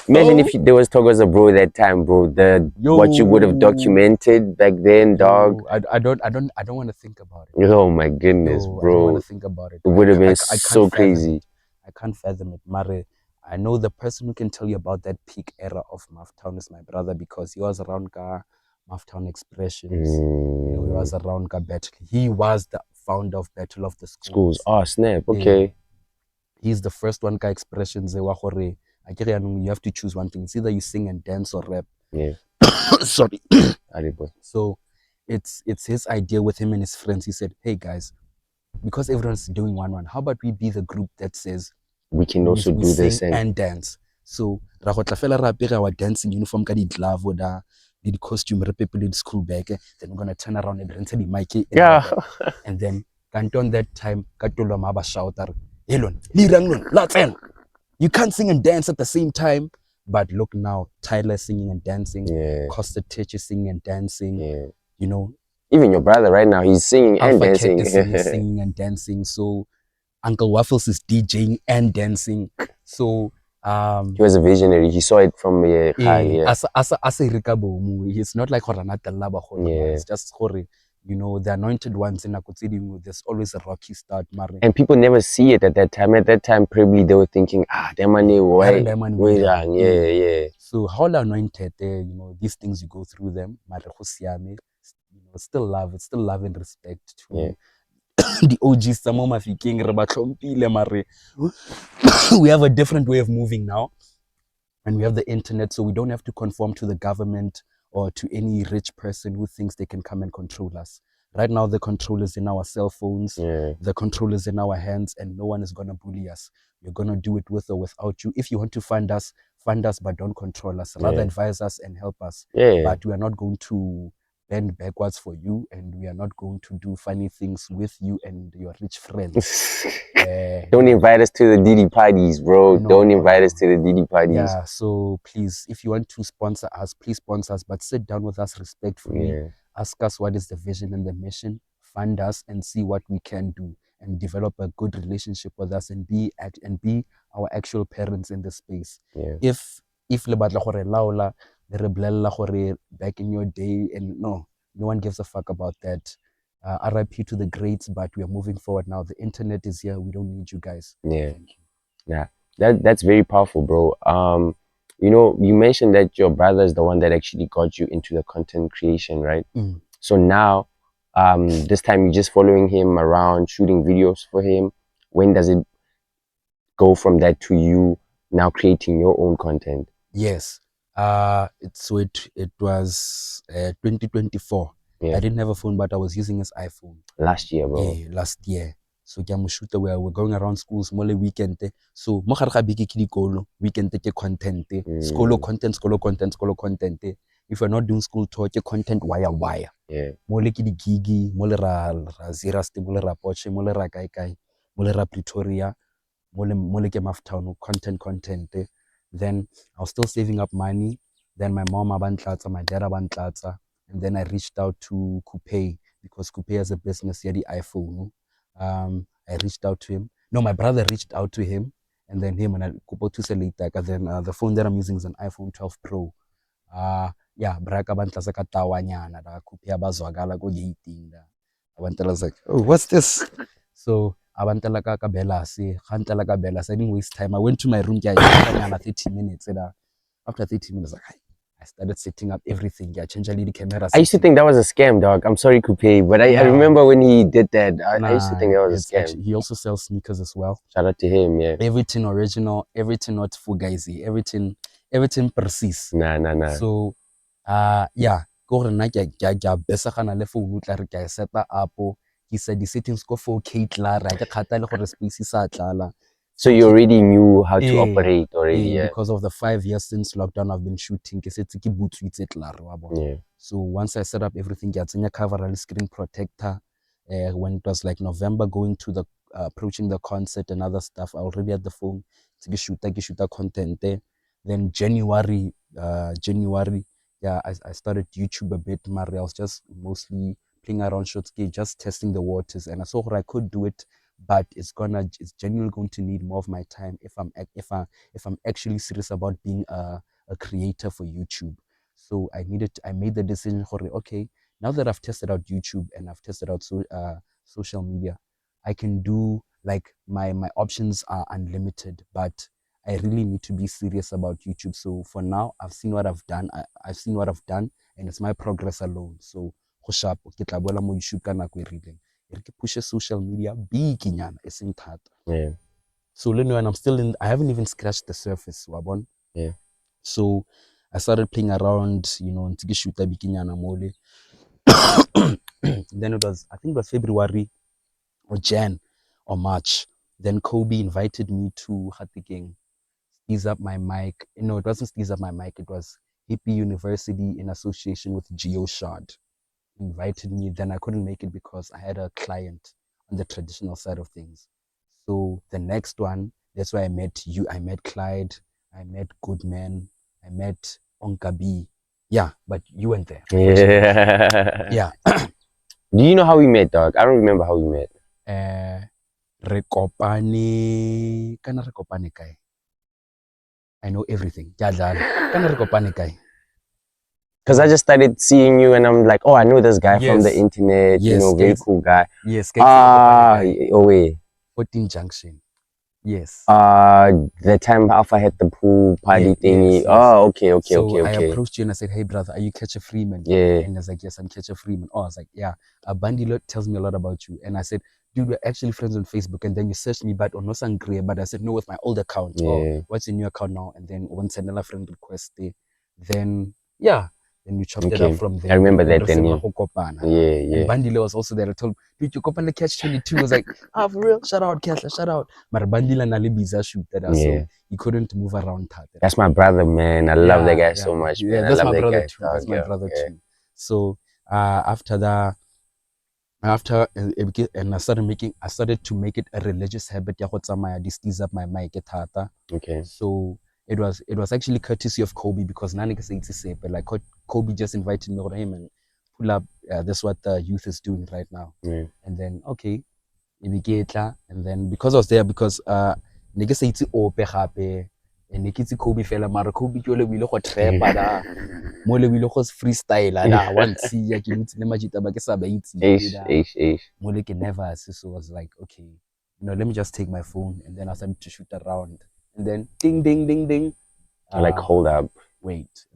imagine if there was Togoza bro that time, bro. What you would have documented back then, dog. I don't want to think about it. Oh my goodness, bro. I don't want to think about it. It would have been so crazy. I can't fathom it. Mare, I know the person who can tell you about that peak era of Maftown is my brother because he was around Maftown Expressions. You know, he was around Battle. He was the founder of Battle of the Schools. Oh, snap. Okay. Yeah. He's the first one guy Expressions. You have to choose one thing. It's either you sing and dance or rap. Yeah. Sorry. So it's his idea with him and his friends. He said, hey guys, because everyone's doing one, how about we be the group that says we can also do this and dance? So our dancing uniform, the glove or the costume, the school bag. Then we're gonna turn around and rinse the mic. Yeah. And then Canton that time, Katolo Maba shouter, Elon, Liranglun, you can't sing and dance at the same time. But look now, Tyler singing and dancing, Costa Teche singing and dancing, you know. Even your brother right now, he's singing and dancing. Singing and dancing. So Uncle Waffles is DJing and dancing. So he was a visionary. He saw it from as a it's not like it's just you know, the anointed ones in Akutidi, there's always a rocky start. And people never see it at that time. At that time, probably they were thinking, Demani, yeah. So how anointed, you know, these things you go through them, you know, still love and respect to the OGs, some of Mahikeng, we have a different way of moving now. And we have the internet, so we don't have to conform to the government or to any rich person who thinks they can come and control us. Right now, the control is in our cell phones. The control is in our hands, and no one is going to bully us. We're going to do it with or without you. If you want to fund us, but don't control us. Rather advise us and help us. But we are not going to bend backwards for you, and we are not going to do funny things with you and your rich friends. Don't invite us to the Didi parties, bro. Don't invite us to the Didi parties. Yeah, so please, if you want to sponsor us, please sponsor us, but sit down with us respectfully. Ask us what is the vision and the mission, fund us and see what we can do. and develop a good relationship with us and be our actual parents in this space. Yeah. If le batla gore laola le re bolella gore back in your day, and no one gives a fuck about that. RIP to the greats, but we are moving forward now. The internet is here. We don't need you guys. Yeah. Yeah. That's very powerful, bro. You know, you mentioned that your brother is the one that actually got you into the content creation, right? Mm. So now, this time you're just following him around, shooting videos for him. When does it go from that to you now creating your own content? Yes. It was 2024. Yeah. I didn't have a phone, but I was using his iPhone. Last year, bro. Yeah, last year. So ke mo shoot we're going around schools mo le weekend. So mo gare ga beke ke dikolo, weekend ke content. Skolo content. If you're not doing school tour, ke content wire. Yeah. Mo le ke di gigi, mo le ra Zerust, mo le ra Porsche, mo le ra kai, mo le ra Pretoria, mo le ke Maftown, content. Then I was still saving up money. Then my mom abantlatsa, my dad abantlatsa, and then I reached out to Coupe because Coupe has a business here, the iPhone. I reached out to him. No, my brother reached out to him, and then him and I Coupe to sell it. And then the phone that I'm using is an iPhone 12 Pro. Yeah, braka bantlatsa ka tawanyana da Coupe abazwakala go gating da. Abantala was like, oh, what's this? So abantala ka belasi, gantala ka belasi. I didn't waste time. I went to my room, 30 minutes. After 30 minutes, I started setting up everything. I changed the camera. I used to think that was a scam, dog. I'm sorry, Coupe, but I remember when he did that. I used to think that was a scam. Actually, he also sells sneakers as well. Shout out to him, yeah. Everything original, everything not fugazi, everything precise. Nah. So, yeah, go rena ke besagana le phone tla re ke seta up. He said the settings go 4K tla ra ke khata le gore space sa tlala. So you already knew how to operate already, yeah. Because of the 5 years since lockdown, I've been shooting. Yeah. So once I set up everything, I had a cover and screen protector. When it was like November, going to the approaching the concert and other stuff, I already had the phone to shoot content there. Then January, yeah, I started YouTube a bit. I was just mostly playing around short scale, just testing the waters, and I saw what I could do it, but it's genuinely going to need more of my time if I'm actually serious about being a creator for YouTube. So I made the decision, okay, now that I've tested out YouTube and I've tested out social media, I can do like my options are unlimited, but I really need to be serious about YouTube. So for now, I've seen what I've done. I've seen what I've done, and it's my progress alone. So go sharp, ke tla boela mo YouTube ka nako e rileng. Ke push social media big nyana e seng thata. Yeah. So when I'm still I haven't even scratched the surface, wabon. Yeah. So I started playing around, ntse ke shoota bikinyana mole. Then I think it was February or Jan or March. Then Kobe invited me to Mahikeng, Steeze Up My Mic. No, it wasn't Steeze Up My Mic. It was Hippie University in association with GeoShard. Invited me. Then I couldn't make it because I had a client on the traditional side of things. So the next one, that's where I met you. I met Clyde. I met Goodman. I met Onkabi. Yeah, but you weren't there. Yeah. Yeah. Do you know how we met, dog? I don't remember how we met. Re kopane kae? I know everything. Kana re kopane kae? Because I just started seeing you and I'm like, oh, I know this guy from the Yes. internet, Yes, very guys. cool guy. Yes, Oh wait. 14 Junction. Yes. The time Alpha had the pool party Yeah, thingy. yes. Oh, okay. So I approached you and I said, hey brother, are you Catcher Freeman? Yeah. And he was like, yes, I'm Catcher Freeman. Oh, I was like, yeah, a bandilo tells me a lot about you. And I said, dude, we're actually friends on Facebook. And then you searched me back on Nosangre, but I said, no, with my old account. Yeah. Oh, what's your new account now? And then one send a friend request there. Then yeah. Then we chopped it up from there. I remember that then. Yeah. And Bandile was also there. I told him, dude, you go on the Catch 22. I was like, for real? Shout out, Catch, shout out. But Bandila nali biza shoot that. So he couldn't move around. That's my brother, man. I love that guy so much, man. Yeah, that's my brother guy, too. That's my brother too. So after that, and I started to make it a religious habit. Ya go tsamaya di Steeze Up My Mic thata. Okay. So it was actually courtesy of Kobe because none can say it's but like Kobe just invited me, hey man, pull up. That's what the youth is doing right now. Yeah. And then okay, and then because I was there, because ne ke sa itse ope gape, ne ke itse Kobe fela, mara Kobe ke ole o ile go trappa da, mo le o ile go freestyle da, wa ntshiya ke ntse le majita ba ke sa ba itse da, mo le ke nervous, so I was like, okay, let me just take my phone, and then I started to shoot around, and then ding ding ding ding, like, hold up, wait,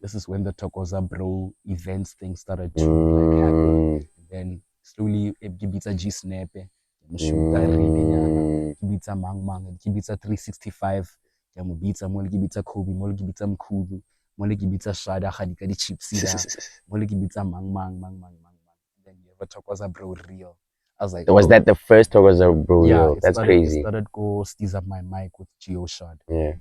this is when the Thokoza Bro events thing started to like happen, and then slowly ke bitsa G Snap, ke shoota really nyana, ke bitsa mang ke bitsa 365, ke mo bitsa mo le ke bitsa Kobe, mo le ke bitsa Mkhulu, mo le ke bitsa Shada ga di ka di chips da, mo le ke bitsa mang, and then you have a Thokoza Bro real. I was like, was that the first Thokoza Bro? yeah, That's crazy. It started go Steez Up My Mic with Geo Shot. Yeah.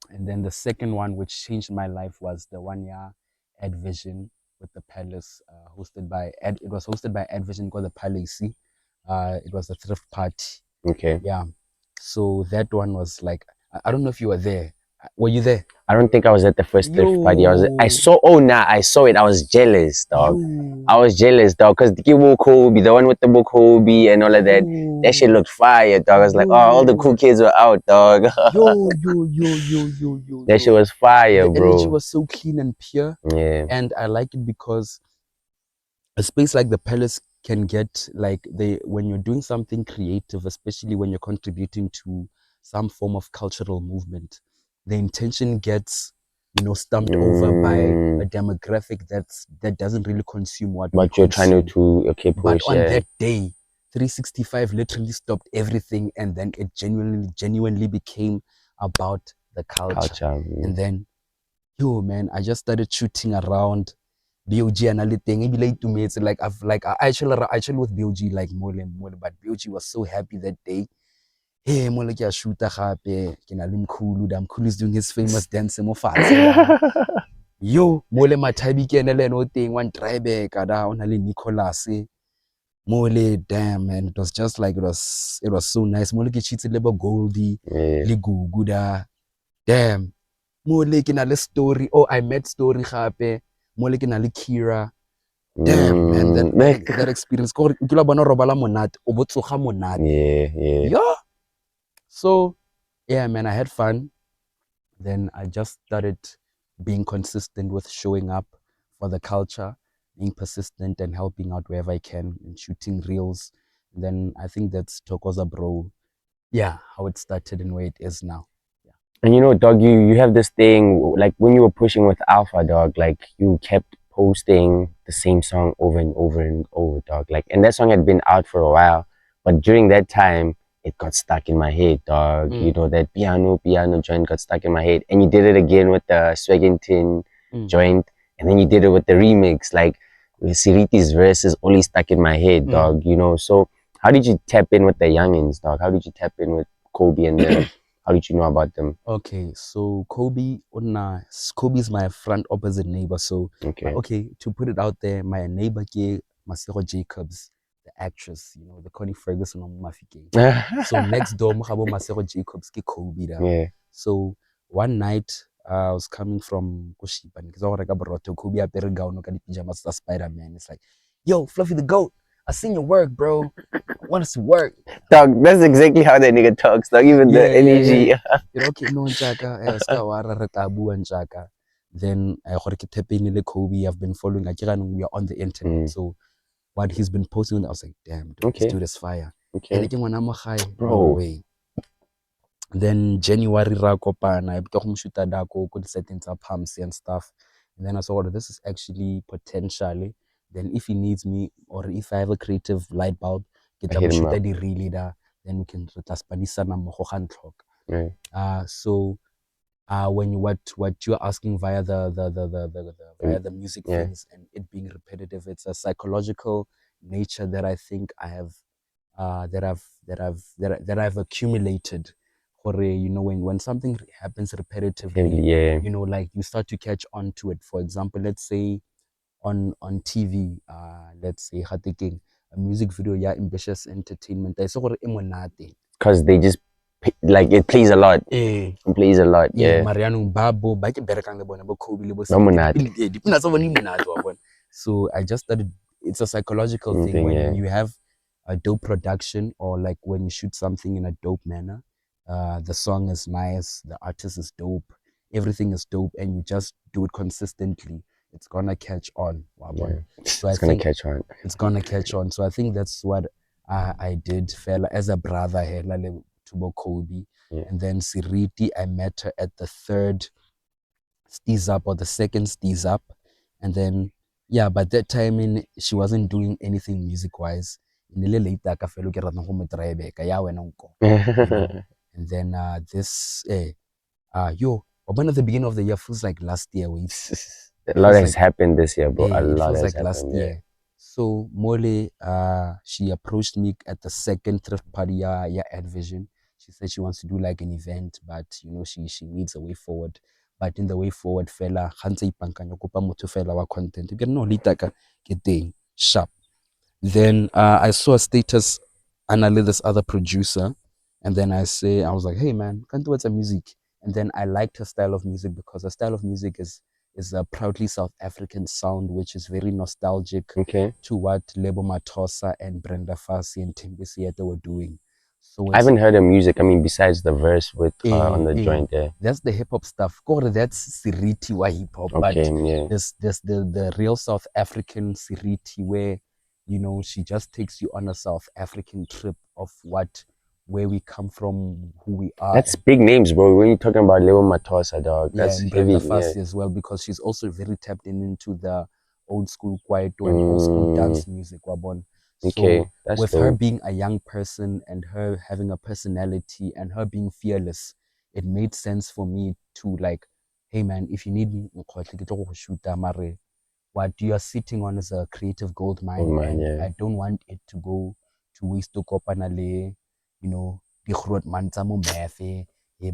And then the second one, which changed my life, was the 1 year Ad Vision with the Palace, hosted by Ed. It was hosted by Ad Vision called the Palace. It was a thrift party. Okay. Yeah. So that one was like, I don't know if you were there. Were you there? I don't think I was at the first thrift party. I saw it. I was jealous, dog. I was jealous, dog, because the Kibo Kobe, the one with the book Kobe and all of that, that shit looked fire, dog. I was like, oh, all the cool kids were out, dog. Yo. That shit was fire, the bro. energy was so clean and pure. Yeah. And I like it because a space like the Palace can get like when you're doing something creative, especially when you're contributing to some form of cultural movement, the intention gets stumped over by a demographic that doesn't really consume what you're trying to push. But on that day, 365 literally stopped everything, and then it genuinely became about the culture. And then, yo man, I just started shooting around BOG and everything. I actually with BOG like more, but BOG was so happy that day. Hey, mole ke a shoota gape, ke na le Mkhulu, Mkhulu is doing his famous dance mo fatshe da. Yo, mole Mathabi ke ene le ene o teng wa Ntraybeca da, o na le Nicholas. Mole, damn man, it was just like it was so nice. Mole ke chitse le ba Goldie, le Gugu da. Damn. Mole ke na le Story. Oh, I met Story gape. Mole ke na le Kira. Damn man, that experience. Ko ke la bona robala monate, o botsoga monate. Yeah. So, yeah man, I had fun. Then I just started being consistent with showing up for the culture, being persistent and helping out wherever I can and shooting reels. And then I think that's Thokoza Bro. Yeah, how it started and where it is now. Yeah. And dog, you have this thing, like when you were pushing with Alpha, dog, like you kept posting the same song over and over and over, dog. Like, and that song had been out for a while, but during that time, it got stuck in my head, dog. That piano joint got stuck in my head. And you did it again with the Swaggington joint, and then you did it with the remix. Like, Siriti's verse is only stuck in my head, dog, So how did you tap in with the youngins, dog? How did you tap in with Kobe and them? How did you know about them? Okay, so Kobe's my front opposite neighbor. So okay, to put it out there, my neighbor ke Masego Jacobs, the actress, the Connie Ferguson on Mahikeng. So next door, Mahabo Masego Jacobs ke Kobe da. Yeah. So one night, I was coming from Kushipa, because I got brought Kobe apere gown ka di pajamas sa Spider-Man. It's like, yo, Fluffy the Goat, I seen your work, bro. I want us to work. Dog, that's exactly how that nigga talks, dog. Even the energy. Okay, no, Chaka, Chaka. Then I le Kobe. I've been following. We are on the internet. So what he's been posting, I was like, damn, dude, this dude is fire. Okay. No way. Then January ra kopana, I became shooter dako, could settings up pumps and stuff. And then I saw, this is actually potentially. Then if he needs me, or if I have a creative light bulb, get them shoot the really da, then we can retaspanisa na mohohan talk. So when what you're asking via the music things and it being repetitive, it's a psychological nature that I think I have that I've accumulated. When something happens repetitively, like you start to catch on to it. For example, let's say on TV, let's say Hatikeng, a music video, yeah, ambitious entertainment. Because they just like it plays a lot. It plays a lot. Yeah. Mariano Babo, so I just started. It's a psychological thing when you have a dope production, or like when you shoot something in a dope manner, the song is nice, the artist is dope, everything is dope, and you just do it consistently, it's gonna catch on. Yeah. So I It's gonna think catch on. it's gonna catch on. So I think that's what I did, fella, as a brother here, to Kobe. Yeah. And then Siriti, I met her at the third steez up or the second steez up. And then, yeah, but that time in, she wasn't doing anything music wise. You know. And then when at the beginning of the year feels like last year. Wait, A it lot feels has like happened this year, bro. A it lot feels has like last happened. Yeah. year. So Mole, she approached me at the second thrift party, yeah, at Vision. She said she wants to do like an event, but she needs a way forward. But in the way forward, fella, hansa ipankanya kopa motho fela wa content. You no litaka ke teng sharp. Then I saw a status, Annalie, this other producer, and then I was like, hey man, can't do what's a music. And then I liked her style of music because her style of music is a proudly South African sound, which is very nostalgic Okay. to what Lebo Matosa and Brenda Fassie and Timbi Siete were doing. So I it's haven't heard her music. I mean, besides the verse with her on the eh, joint there. that's the hip hop stuff. Gore, that's Siriti wa hip hop, but Okay. Yeah. there's the real South African Siriti where she just takes you on a South African trip of where we come from, who we are, That's and big names, bro. When you're talking about Leo Matosa, dog, yeah, that's and heavy. Brenda Yeah. Fassie as well, because she's also very tapped into the old school kwaito and old school Mm, dance music, wabon. okay, So that's with her dope. being a young person and her having a personality and her being fearless, it made sense for me to like, hey man, if you need me, ke tlo go shoota, mare what you are sitting on is a creative gold Oh mine, man, and yeah. I don't want it to go to waste to kopana le, the groot man tsa mo math,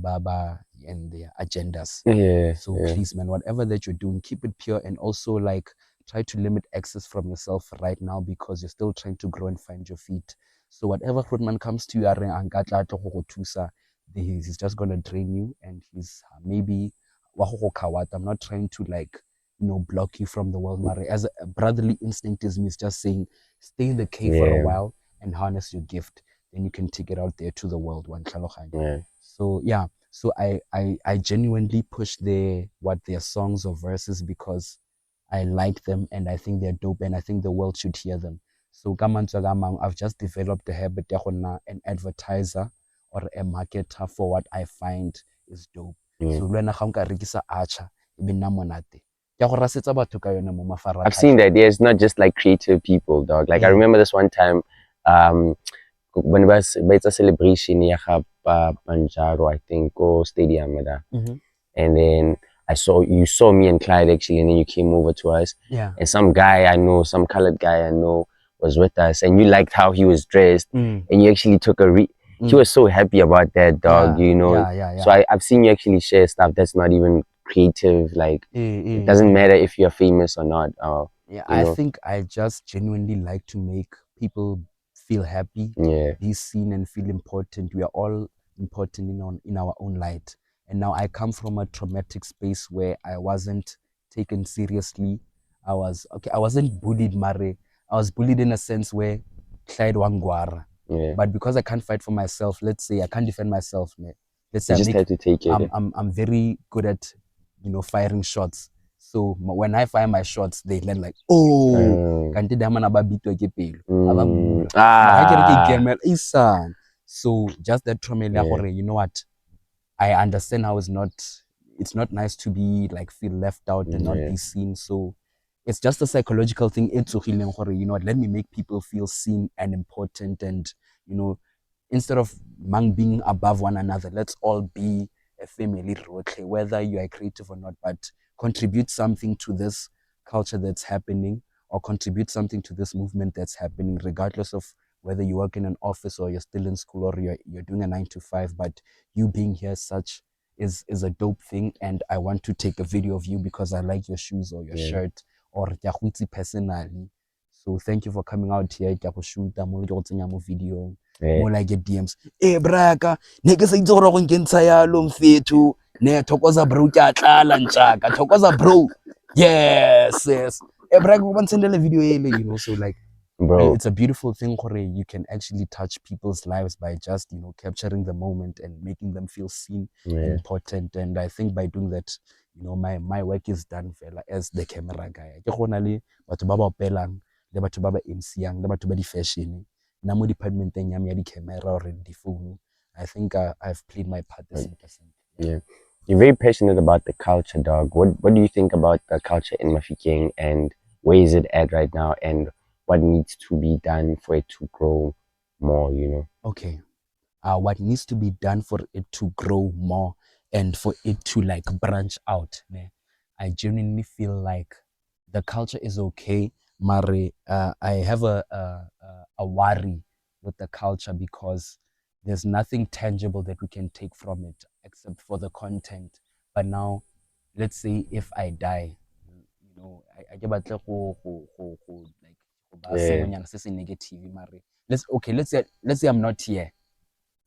baba, and their agendas. Yeah, So yeah, please, man, whatever that you're doing, keep it pure, and also like try to limit access from yourself right now because you're still trying to grow and find your feet. So whatever man comes to you, he's just gonna drain you, and he's maybe I'm not trying to like block you from the world, Mare. As a brotherly instinct is me, it's just saying stay in the cave for a yeah, while and harness your gift. Then you can take it out there to the world. yeah, So yeah, so I genuinely push their songs or verses because I like them and I think they're dope and I think the world should hear them. So I've just developed the habit ya go nna an advertiser or a marketer for what I find is dope. yeah. So le wena ga o nka rekisa Archer e be nna monate. Ke go rasetsa batho ka yone mo I've seen mafaratlhatlha. that. Yeah, it's not just like creative people, dog. Like I Eh, remember this one time, when it's a celebration, ya Banjaro, I think, go stadium, mhm. and then you saw me and Clyde actually, and then you came over to us, Yeah. and some guy I know, some colored guy I know, was with us, and you liked how he was dressed, Mm, and you actually took he mm. was so happy about that, dog, Yeah, you know. yeah, yeah, So yeah. I've seen you actually share stuff that's not even creative, like it Eh. doesn't matter if you're famous or not, Yeah, you I know. think I just genuinely like to make people feel happy, Yeah, be seen and feel important. We are all important in our own light. And now I come from a traumatic space where I wasn't taken seriously. I wasn't bullied, Mare. I was bullied in a sense where Clyde Wangwara. yeah. But because I can't fight for myself, let's say I can't defend myself, man. Let's say You just had to take it. I'm very good at firing shots. So when I fire my shots, they land like, oh, Um, kanti damana ba bitwa ke pelo, aba mm, bula. Mara ke re ke ah, ikemela, isang. So just that trauma le yeah, gore, you know what? I understand how it's not nice to be like feel left out and not yeah, be seen. So it's just a psychological thing. It's what, let me make people feel seen and important, and you know, instead of man being above one another, let's all be a family, whether you are creative or not, but contribute something to this culture that's happening or contribute something to this movement that's happening, regardless of whether you work in an office or you're still in school or you're doing a 9 to 5. But you being here such is a dope thing, and I want to take a video of you because I like your shoes or your yeah, shirt or personally. So thank you for coming out here. Ke a go shoota mo le ke go tsenya mo video yeah. mo like DMs. Braka, ne ke sa itse gore go nkentsha yalo mfethu. Ne thokoza bro ke a tlala ntshaka. Thokoza bro. Yes. Braka go ba ntsendele video ele, so like bro. It's a beautiful thing, Kore. You can actually touch people's lives by just, you know, capturing the moment and making them feel seen and Yeah. important. And I think by doing that, you know, my work is done fela as the camera guy. Ke gona le batho ba ba opelang, le batho ba ba MC-ang, le batho ba di fashion. Na mo departmenteng ya me ya di camera or di phone. I think I've played my part the same percent. Yeah. You're very passionate about the culture, dog. What do you think about the culture in Mahikeng, and where is it at right now, and what needs to be done for it to grow more, you know? Okay. What needs to be done for it to grow more and for it to like branch out. Ne? I genuinely feel like the culture is okay, Mare. I have a worry with the culture because there's nothing tangible that we can take from it except for the content. But now, let's say if I die, you know, I get batle go like go ba Yeah. sengwenyana se se negative, Mare. Let's say I'm not here,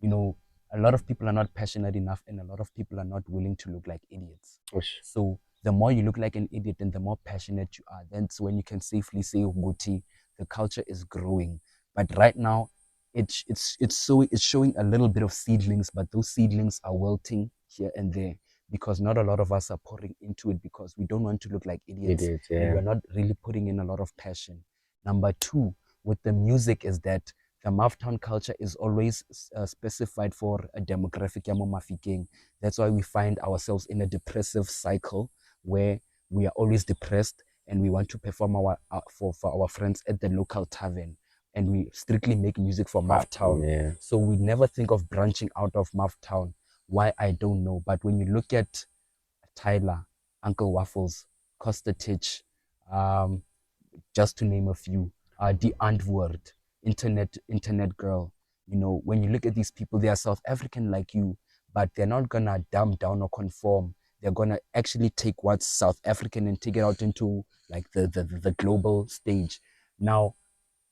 you know, a lot of people are not passionate enough and a lot of people are not willing to look like idiots. Ush. So the more you look like an idiot and the more passionate you are, that's when you can safely say, Guti, the culture is growing. But right now, it's showing a little bit of seedlings, but those seedlings are wilting here and there because not a lot of us are pouring into it because we don't want to look like idiots Idiots, and yeah. we're not really putting in a lot of passion. Number two, with the music is that the Maftown culture is always specified for a demographic ya mo Mafikeng. That's why we find ourselves in a depressive cycle where we are always depressed and we want to perform for our friends at the local tavern and we strictly make music for Maftown. Yeah. So we never think of branching out of Maftown. Why, I don't know. But when you look at Tyler, Uncle Waffles, Costa Titch, um, just to name a few, the Antwoord, internet girl. You know, when you look at these people, they are South African like you, but they're not gonna dumb down or conform. They're gonna actually take what's South African and take it out into like the global stage. Now,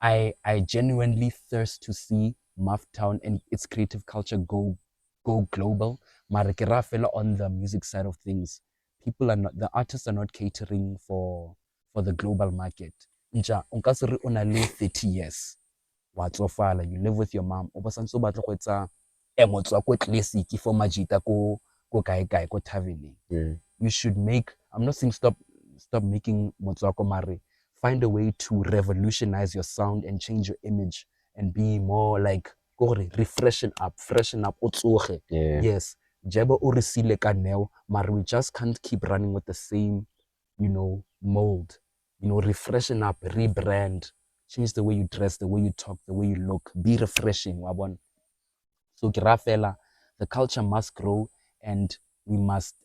I genuinely thirst to see Mufftown and its creative culture go global. Mara ke ra fela on the music side of things, people are not, the artists are not catering for the global market. Nja, nka se re o na le 30 years, wa tsofala, you live with your mom, o ba santse o batla go etsa motswako classic for majita ko kae ko taverneng. Yeah. You should make, I'm not saying stop making motswako, mare find a way to revolutionize your sound and change your image and be more like freshen up otsoge. Yeah. Yes, jeba o re sile ka neo, mare we just can't keep running with the same, you know, mold. You know, refreshen up, rebrand, change the way you dress, the way you talk, the way you look, be refreshing, wabon. So Girafela, the culture must grow and we must,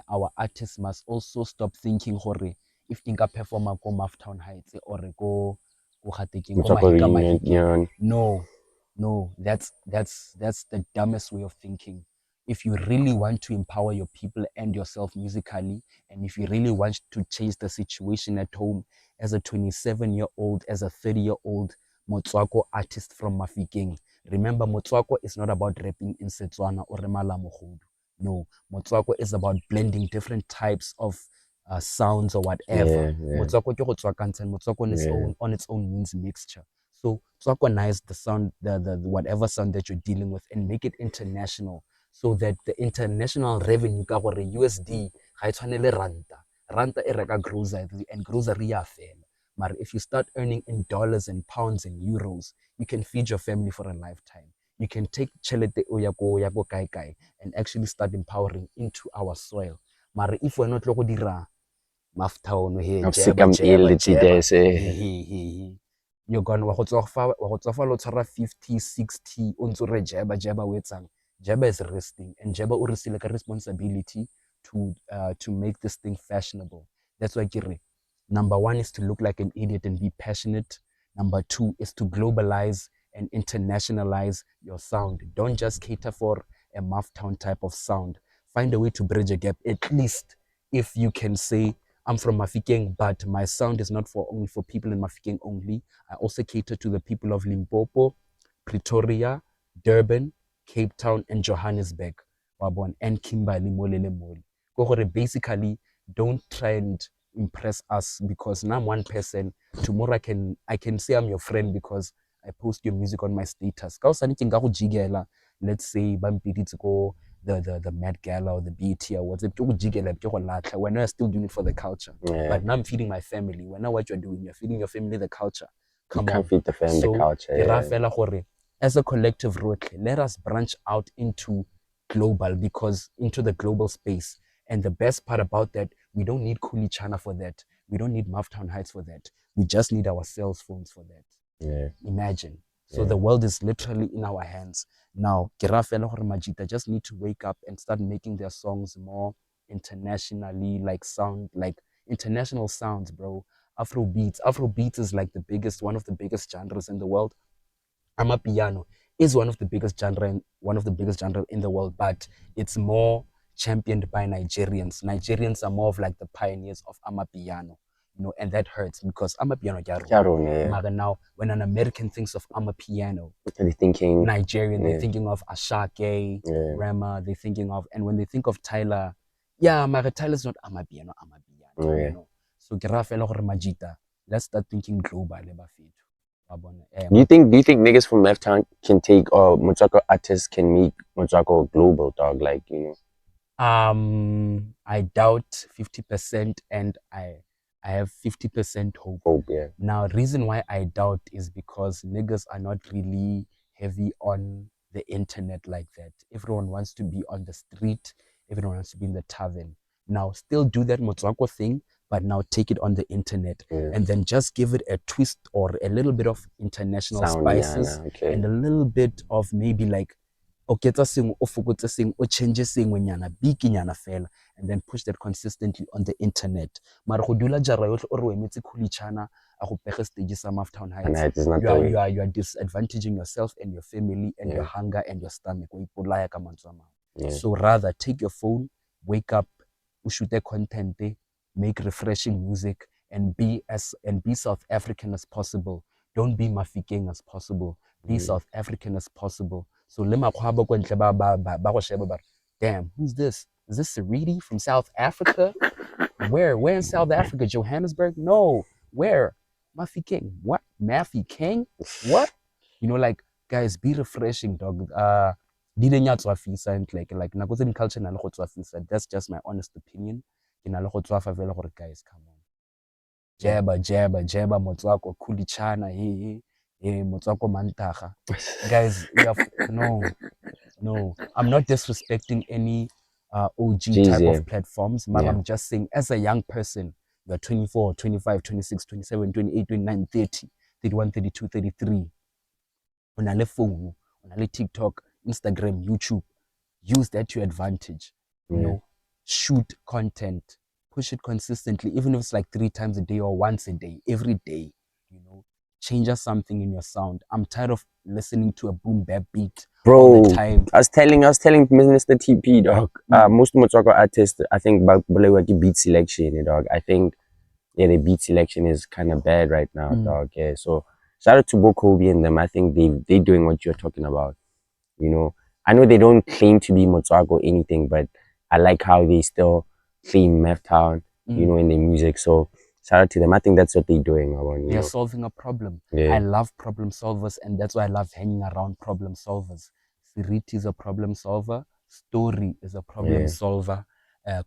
our artists must also stop thinking hore if inga performa ko Maftown Heights or ko Gatekeng ko Motswako reunion, Mahikeng. yeah. No, that's the dumbest way of thinking. If you really want to empower your people and yourself musically, and if you really want to change the situation at home as a 27-year-old, as a 30-year-old Motswako artist from Mafikeng, remember, Motswako is not about rapping in Setswana or Remala Mogodu. No, Motswako is about blending different types of sounds or whatever. Yeah. Motswako ke go tswakantsha, and Motswako on its own means mixture. So Tswakonize the sound, the whatever sound that you're dealing with, and make it international, so that the international revenue ka gore USD ga e tshwane le ranta. Ranta e reka grocery and grocery ya fela. But if you start earning in dollars and pounds and euros, you can feed your family for a lifetime. You can take chelete o ya ko kai and actually start empowering into our soil. But if we're not go dira Maftown here, you're gonna wa go tsofa lo tshwara 50 60 o ntse re jeba o etsang. Jeba is resting and jeba o re sile ka responsibility to make this thing fashionable. That's why ke re, number one is to look like an idiot and be passionate. Number two is to globalize and internationalize your sound. Don't just cater for a Maftown type of sound. Find a way to bridge a gap. At least if you can say, I'm from Mahikeng, but my sound is not for only for people in Mahikeng only. I also cater to the people of Limpopo, Pretoria, Durban, Cape Town, and Johannesburg, and Kimberley, Molele. Basically, don't try and impress us because now I'm one person. Tomorrow I can say I'm your friend because I post your music on my status. Let's say to go the Met Gala or the BET Awards. When I'm still doing it for the culture. Yeah. But now I'm feeding my family. When now what you're doing, you're feeding your family the culture. You Come can't on. feed the family the So culture. Yeah. as a collective, let us branch out into global because into the global space. And the best part about that, we don't need Kuli China for that. We don't need Mouthtown Heights for that. We just need our cell phones for that. Yeah. Imagine. So Yeah. the world is literally in our hands. Now, Majita just need to wake up and start making their songs more internationally, like sound, like international sounds, bro. Afro beats. Afro beats is like one of the biggest genres in the world. Amapiano is one of the biggest genre in the world, but it's more championed by Nigerians. Nigerians are more of like the pioneers of Amapiano, and that hurts because Amapiano Yeah. Maga now, when an American thinks of Amapiano, They're thinking Nigerian, they're yeah. thinking of Ashake, Yeah. Rema, they're thinking of, and when they think of Tyler, yeah, Maga Tyler's not Amapiano, Yeah. So Giraffe Majita, let's start thinking global, Bafetu. Do you think niggas from Left Hand can take or Motswako artists can make Motswako global, dog? Like, I doubt 50% and I have 50% hope. hope, yeah. Now, reason why I doubt is because niggas are not really heavy on the internet like that. Everyone wants to be on the street. Everyone wants to be in the tavern. Now, still do that Motswako thing, but now take it on the internet Yeah. and then just give it a twist or a little bit of international Sound, spices okay. and a little bit of maybe like oketsa sengwe o fokotse sengwe o change sengwe nyana biki nyana fela and then push that consistently on the internet mara go dula jara yotlhe o re o emetse Khulichana a go pege stage sa Mouthtown Heights you are disadvantaging yourself and your family and your hunger and your stomach o ipolaya ka mantswe a mangwe so rather take your phone wake up o shoot content make refreshing music and be South African as possible. Don't be Mahikeng as possible. Be South African as possible. So lema khwaba ko ntle ba go sheba ba damn, who's this? Is this Sariti from South Africa? Where in South Africa? Johannesburg? No. Where? Mahikeng. What? Mahikeng? What? Like guys, be refreshing, dog. Di le nya tswafisa and like nako tse di culture na le go tswafisa. That's just my honest opinion. Ke na le go tswafa vele gore guys, come on. Jeba, Motswako, Khulichana, Motswako Mantaga. Guys, no. I'm not disrespecting any OG type of platforms, but I'm just saying, as a young person, you're 24, 25, 26, 27, 28, 29, 30, 31, 32, 33. On a phone, on a TikTok, Instagram, YouTube, use that to your advantage. Shoot content, push it consistently, even if it's like 3 times a day or once a day, every day. Change something in your sound. I'm tired of listening to a boom bap beat all the time. I was telling Mr. TP, dog. Most Motswako artists, I think, beat selection, dog. I think, the beat selection is kind of bad right now, dog. Yeah, so shout out to Bokobi and them. I think they doing what you're talking about. I know they don't claim to be Motswako or anything, but I like how they still claim Meftown, in their music. So shout out to them. I think that's what they're doing. They're solving a problem. Yeah. I love problem solvers, and that's why I love hanging around problem solvers. Sariti is a problem solver. Story is a problem solver.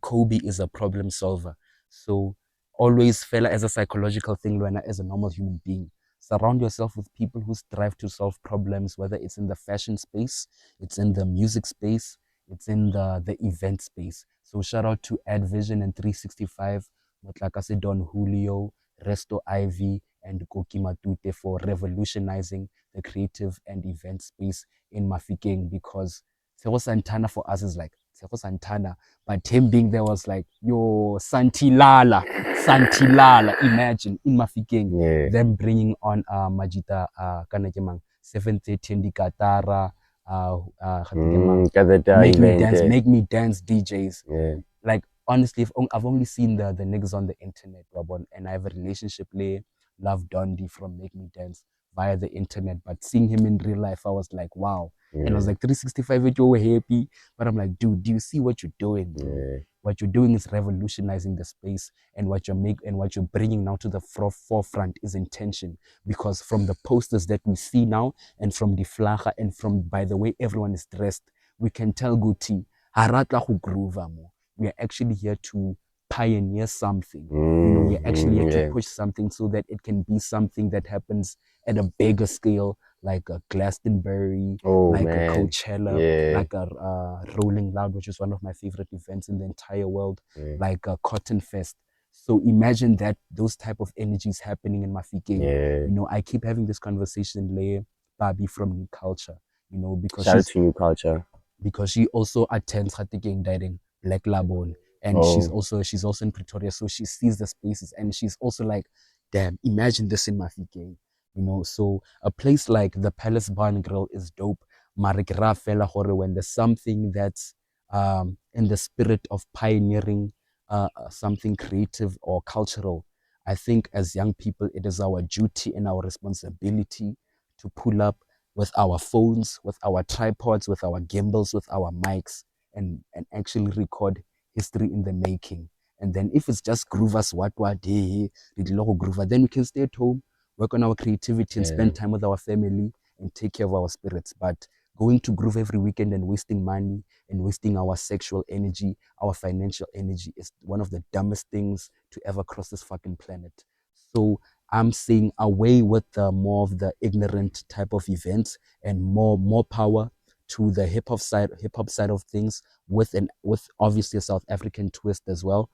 Kobe is a problem solver. So always, fella, as a psychological thing, Luena, as a normal human being, surround yourself with people who strive to solve problems, whether it's in the fashion space, it's in the music space, it's in the event space. So shout out to Ad Vision and 365, Motlakase Don Julio, Resto Ivy, and Koki Matute for revolutionizing the creative and event space in Mahikeng, because Tshepo Santana for us is like Tshepo Santana, but him being there was like, yo, Santilala, imagine, in Mahikeng, them bringing on Majita Kanekemang, 730 Ndi Katara, Make Me Dance DJs. Like, honestly, I've only seen the niggas on the internet, and I have a relationship there. Love Dondi from Make Me Dance via the internet, but seeing him in real life, I was like, wow. And I was like, 365, you were happy, but I'm like, dude, do you see what you're doing, bro? what you're doing is revolutionizing the space, and what you're bringing now to the forefront is intention. Because from the posters that we see now, and from the flaga, and from, by the way everyone is dressed, we can tell Guti haratla go groove mo. We are actually here to pioneer something. We are actually here to Yeah. push something so that it can be something that happens at a bigger scale, like a Glastonbury, Oh like a man. Coachella, Yeah. like a Rolling Loud, which is one of my favorite events in the entire world, Yeah. like a Cotton Fest. So imagine that, those type of energies happening in Mahikeng. Yeah. I keep having this conversation with Barbie from New Culture, because Shout out to New Culture. she also attends Gatikeng Dining Black Labon, and Oh, she's also in Pretoria, so she sees the spaces, and she's also like, damn, imagine this in Mahikeng. So a place like the Palace Bar and Grill is dope. Marikra fela hore, when there's something that's in the spirit of pioneering something creative or cultural, I think as young people it is our duty and our responsibility to pull up with our phones, with our tripods, with our gimbals, with our mics, and actually record history in the making. And then if it's just groovers, what day, groover, then we can stay at home, work on our creativity, and yeah. spend time with our family and take care of our spirits. But going to groove every weekend and wasting money and wasting our sexual energy, our financial energy, is one of the dumbest things to ever cross this fucking planet. So I'm saying away with the more of the ignorant type of events, and more power to the hip hop side of things, with obviously a South African twist as well.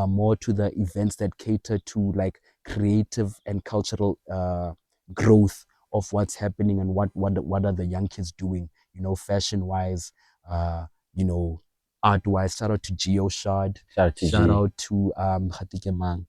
More to the events that cater to like creative and cultural growth of what's happening, and what are the young kids doing, fashion wise, uh, you know, art wise. Shout out to Geo Shard. Shout out to Shout G. out to Khatike Mang.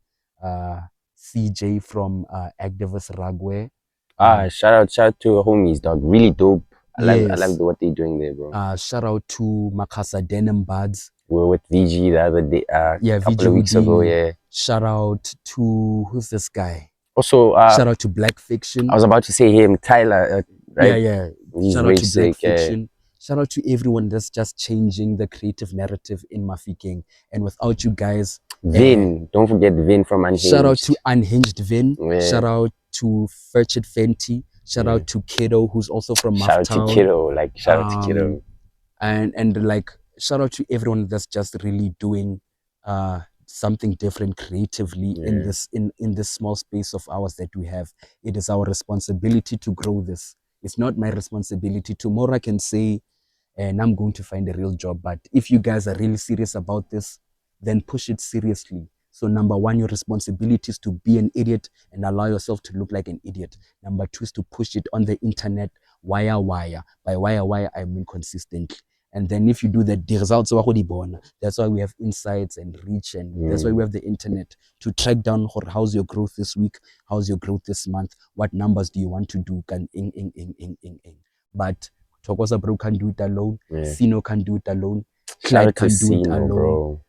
CJ from Activist Ragwe. Ah, shout out to homies, dog. Really dope. I like Yes. what they're doing there, bro. Shout out to Makasa Denim Buds. We were with VG the other day, Yeah, couple VG of weeks ago. Hoodie. Yeah. Shout out to, who's this guy? Also, Shout out to Black I Fiction. was about to say him, Tyler, Yeah, right? yeah. He's Shout out way to Black sick. Yeah. Fiction. Shout out to everyone that's just changing the creative narrative in Mahikeng. And without you guys, Vin, don't forget Vin from shout out to Unhinged. Unhinged Vin. Yeah. Shout out to Freshest Fenty. Shout Yeah. out to Kiddo, who's also from Shout out to Mufftown. Kiddo. Like, shout out to Um, Kiddo. and like, shout out to everyone that's just really doing something different creatively in Yeah. this small space of ours that we have. It is our responsibility to grow this. It's not my responsibility. Tomorrow I can say, and I'm going to find a real job. But if you guys are really serious about this, then push it seriously. So number one, your responsibility is to be an idiot and allow yourself to look like an idiot. Number two is to push it on the internet, wire. By wire, I mean consistently. And then if you do that, the results are already born. That's why we have insights and reach, and that's why we have the internet to track down how's your growth this week, how's your growth this month, what numbers do you want to do, But Tokosa Bro can do it alone. Yeah. Sino can do it alone. Shout Clyde out to can do it Sino, alone. bro.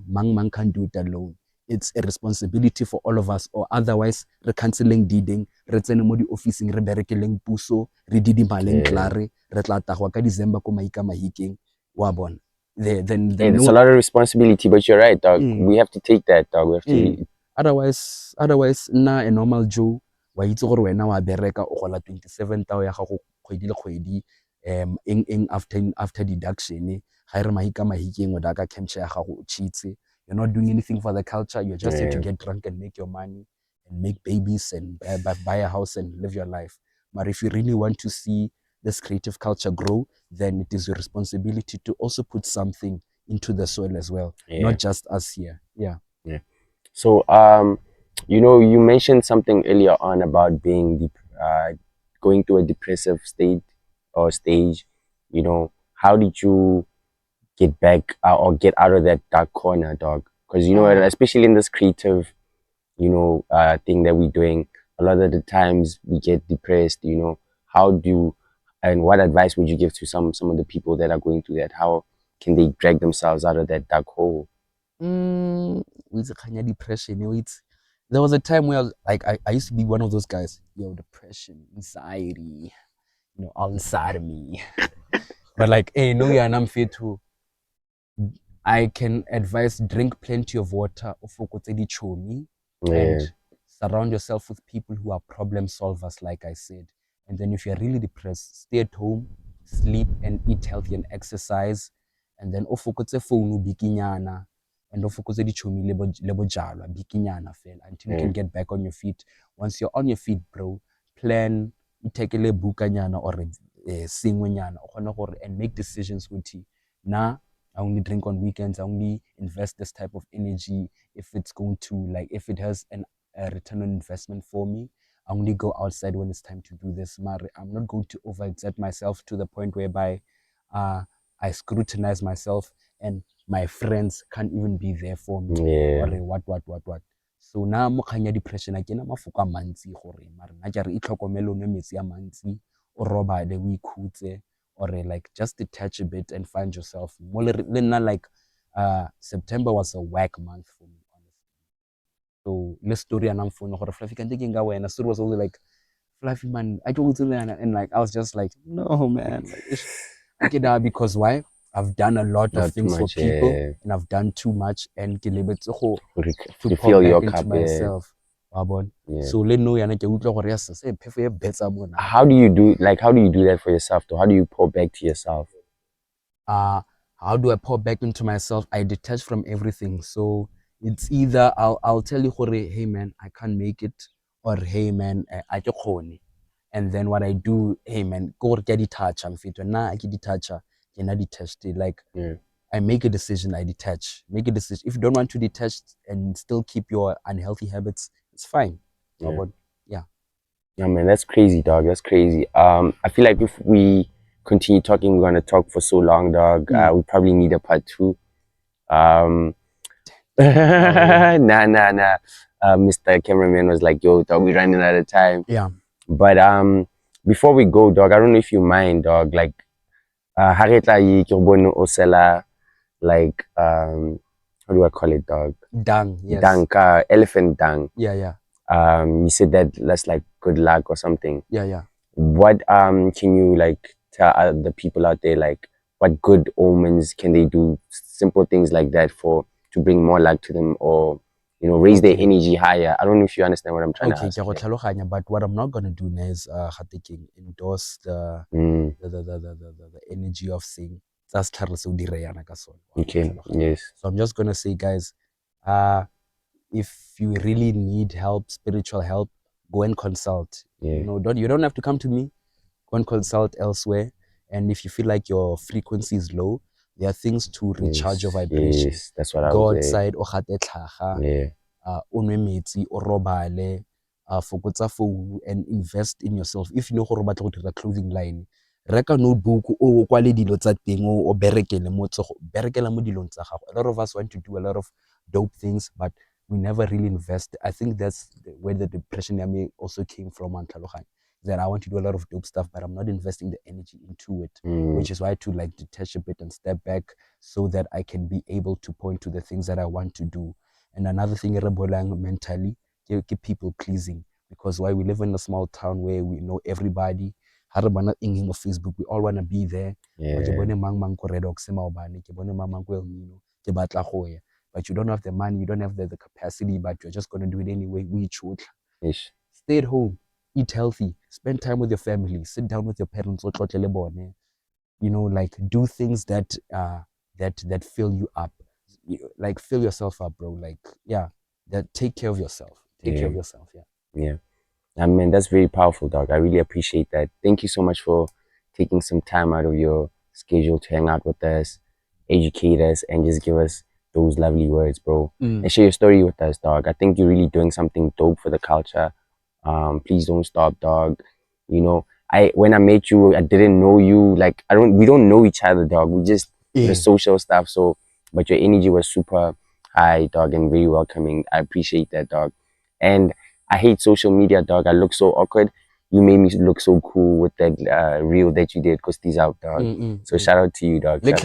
Mang can do it alone. It's a responsibility for all of us, or otherwise re canceling diding, re tsene mo di-officing re berekeleng puso, re didimaleng Yeah. klare, re tla tagwa ka December ko Mahikeng, wa bona. Then Hey, that's a no. lot of responsibility, but you're right, dog. We have to take that, dog. We have to. Otherwise nna a normal Joe wa itse gore wena wa bereka o gola 27 tao ya gago kgwedi le kgwedi, eng after deduction ga re Mahikeng o daka capture ya gago o cheatse. You're not doing anything for the culture. You're just here to Yeah. get drunk and make your money and make babies and buy a house and live your life. But if you really want to see this creative culture grow, then it is your responsibility to also put something into the soil as well, Yeah. not just us here. Yeah. Yeah. So, you mentioned something earlier on about being going through a depressive state or stage. How did you get back or get out of that dark corner, dog? Because especially in this creative, thing that we're doing, a lot of the times we get depressed. How do and what advice would you give to some of the people that are going through that? How can they drag themselves out of that dark hole? With the depression, there was a time where I used to be one of those guys, depression, anxiety, all inside of me. But like, hey, no, yeah, and I'm fit too. I can advise drink plenty of water, and surround yourself with people who are problem solvers, like I said. And then if you're really depressed, stay at home, sleep and eat healthy and exercise. And then ofokotse phone bikinyana and ofokotse dichomi lebo jalwa bikinyana fela until you can get back on your feet. Once you're on your feet, bro, plan itekele bukanyana or singwenyana and make decisions with you. Nah, I only drink on weekends. I only invest this type of energy if it's going to, like, if it has a return on investment for me. I only go outside when it's time to do this. I'm not going to overexert myself to the point whereby I scrutinize myself and my friends can't even be there for me. Or what. So now mo kganya depression a kena mafoko a mantsi gore mara nna ke re itlhokomele o nwe metsi a mantsi o robale o ikhutse or like just detach a bit and find yourself. Like September was a whack month for me, honestly. So this story and I'm phone or Fluffy can take away and story was only like Fluffy man, I told you and like I was just like, no man, like I get that because why? I've done a lot of things for people and I've done too much and to pour back into myself. So let know how do you do that for yourself though? How do you pour back to yourself? How do I pour back into myself? I detach from everything. So it's either I'll tell you, hey man, I can't make it, or hey man, I just khone. And then what I do, hey man, go get detach. I'm fit. Nah, I get detach. You're not detached. Like I make a decision, I detach. Make a decision. If you don't want to detach and still keep your unhealthy habits, it's fine. Yeah, man, that's crazy, dog. That's crazy. I feel like if we continue talking, we're gonna talk for so long, dog. We probably need a part 2. Nah. Mr. Cameraman was like, "Yo, dog, we running out of time." Yeah. But before we go, dog, I don't know if you mind, dog. Like, haretla yi ke bono osela, like how do I call it, dog? Dung. Yes. Dung, elephant dung. Yeah. You said that's like good luck or something. Yeah. What can you like tell the people out there, like what good omens can they do, simple things like that to bring more luck to them, or raise their energy higher? I don't know if you understand what I'm trying to ask. Okay, but what I'm not gonna do now is endorse the energy of saying that's okay. Yes. So I'm just gonna say, guys, if you really need help, spiritual help, go and consult. You don't have to come to me. Go and consult elsewhere. And if you feel like your frequency is low, there are things to recharge your vibration. Yes, that's what I go was outside o gate tlhaga, o nwe metsi o robale, fokotsa phone and invest in yourself. If you know gore o batla go dira clothing line, reka notebook o kwale dilo tsa teng o berekele mo dilong tsa gago. A lot of us want to do a lot of dope things, but we never really invest. I think that's where the depression in me also came from, that I want to do a lot of dope stuff, but I'm not investing the energy into it, which is why I to like detach a bit and step back so that I can be able to point to the things that I want to do. And another thing, mentally, people pleasing, because why we live in a small town where we know everybody. Facebook, we all want to be there. But you don't have the money, you don't have the capacity, but you're just going to do it anyway. Stay at home, eat healthy, spend time with your family, sit down with your parents, like do things that that fill you up, like fill yourself up, bro. Like, that take care of yourself. Care of yourself. Yeah. I mean, that's very powerful, dog. I really appreciate that. Thank you so much for taking some time out of your schedule to hang out with us, educate us, and just give us those lovely words, bro. And share your story with us, dog. I think you're really doing something dope for the culture. Please don't stop, dog. When I met you, I didn't know you. Like, we don't know each other, dog. We just the social stuff. So, but your energy was super high, dog, and very welcoming. I appreciate that, dog. And I hate social media, dog. I look so awkward. You made me look so cool with that reel that you did, Costy's out, dog. So shout out to you, dog. And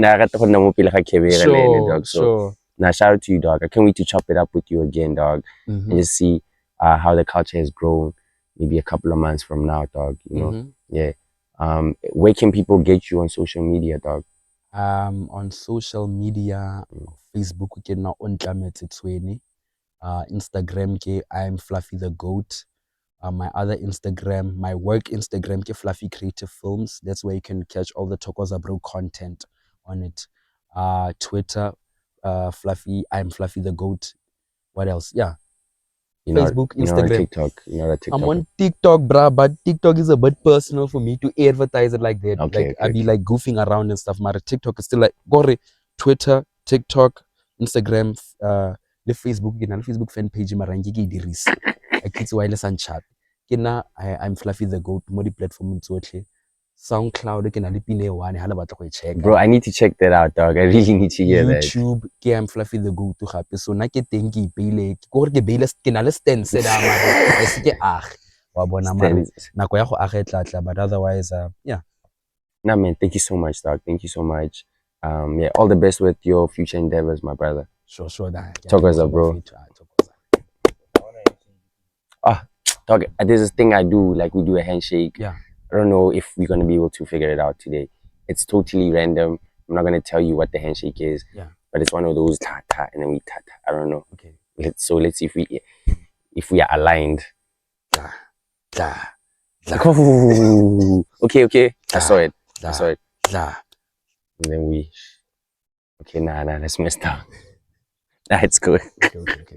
I got to know dog. So now shout out to you, dog. I can't wait to chop it up with you again, dog, and just see how the culture has grown. Maybe a couple of months from now, dog. Yeah. Where can people get you on social media, dog? On social media, Facebook ke na o ntlametse tshwene. Instagram ke I'm Fluffy the Goat. My other Instagram, my work Instagram ke Fluffy Creative Films. That's where you can catch all the Thokoza Bro content on it. Twitter, I'm Fluffy the Goat. What else? Yeah. Facebook, You're not on Instagram. TikTok. You're not a I'm TikToker. on TikTok, bruh, but TikTok is a bit personal for me to advertise it like that. Okay, Like, okay, I be okay. like goofing around and stuff. But TikTok is still like, gore, Twitter, TikTok, Instagram, le Facebook. Ke na le Facebook fan page, mara nke ke e dirise. I kitse wireless and chat. I'm Fluffy the Goat, mo di platform tsotlhe. SoundCloud, ke na le pine one, ha le batla go e check. Bro, I need to check that out, dog. I really need to hear that. YouTube, ke I'm Fluffy the Goat gape. So na ke teng ke ipeile, ke gore ke beile ke na le stand se da mara e se ke age. Wa bona mara nako ya go aga e tla, but otherwise yeah. Nah, man, thank you so much, dog. Thank you so much. Yeah, all the best with your future endeavors, my brother. Sure that. Thokoza, bro. Dog, there's this thing I do, like we do a handshake. Yeah. I don't know if we're gonna be able to figure it out today. It's totally random. I'm not gonna tell you what the handshake is. Yeah. But it's one of those ta ta and then we ta ta. I don't know. Okay. Let's see if we are aligned. Da. Okay. I saw it. Da. And then we. Okay, nah, that's messed up. Nah, it's good. Okay.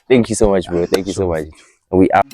Thank you so much, bro. Thank you so much. We out.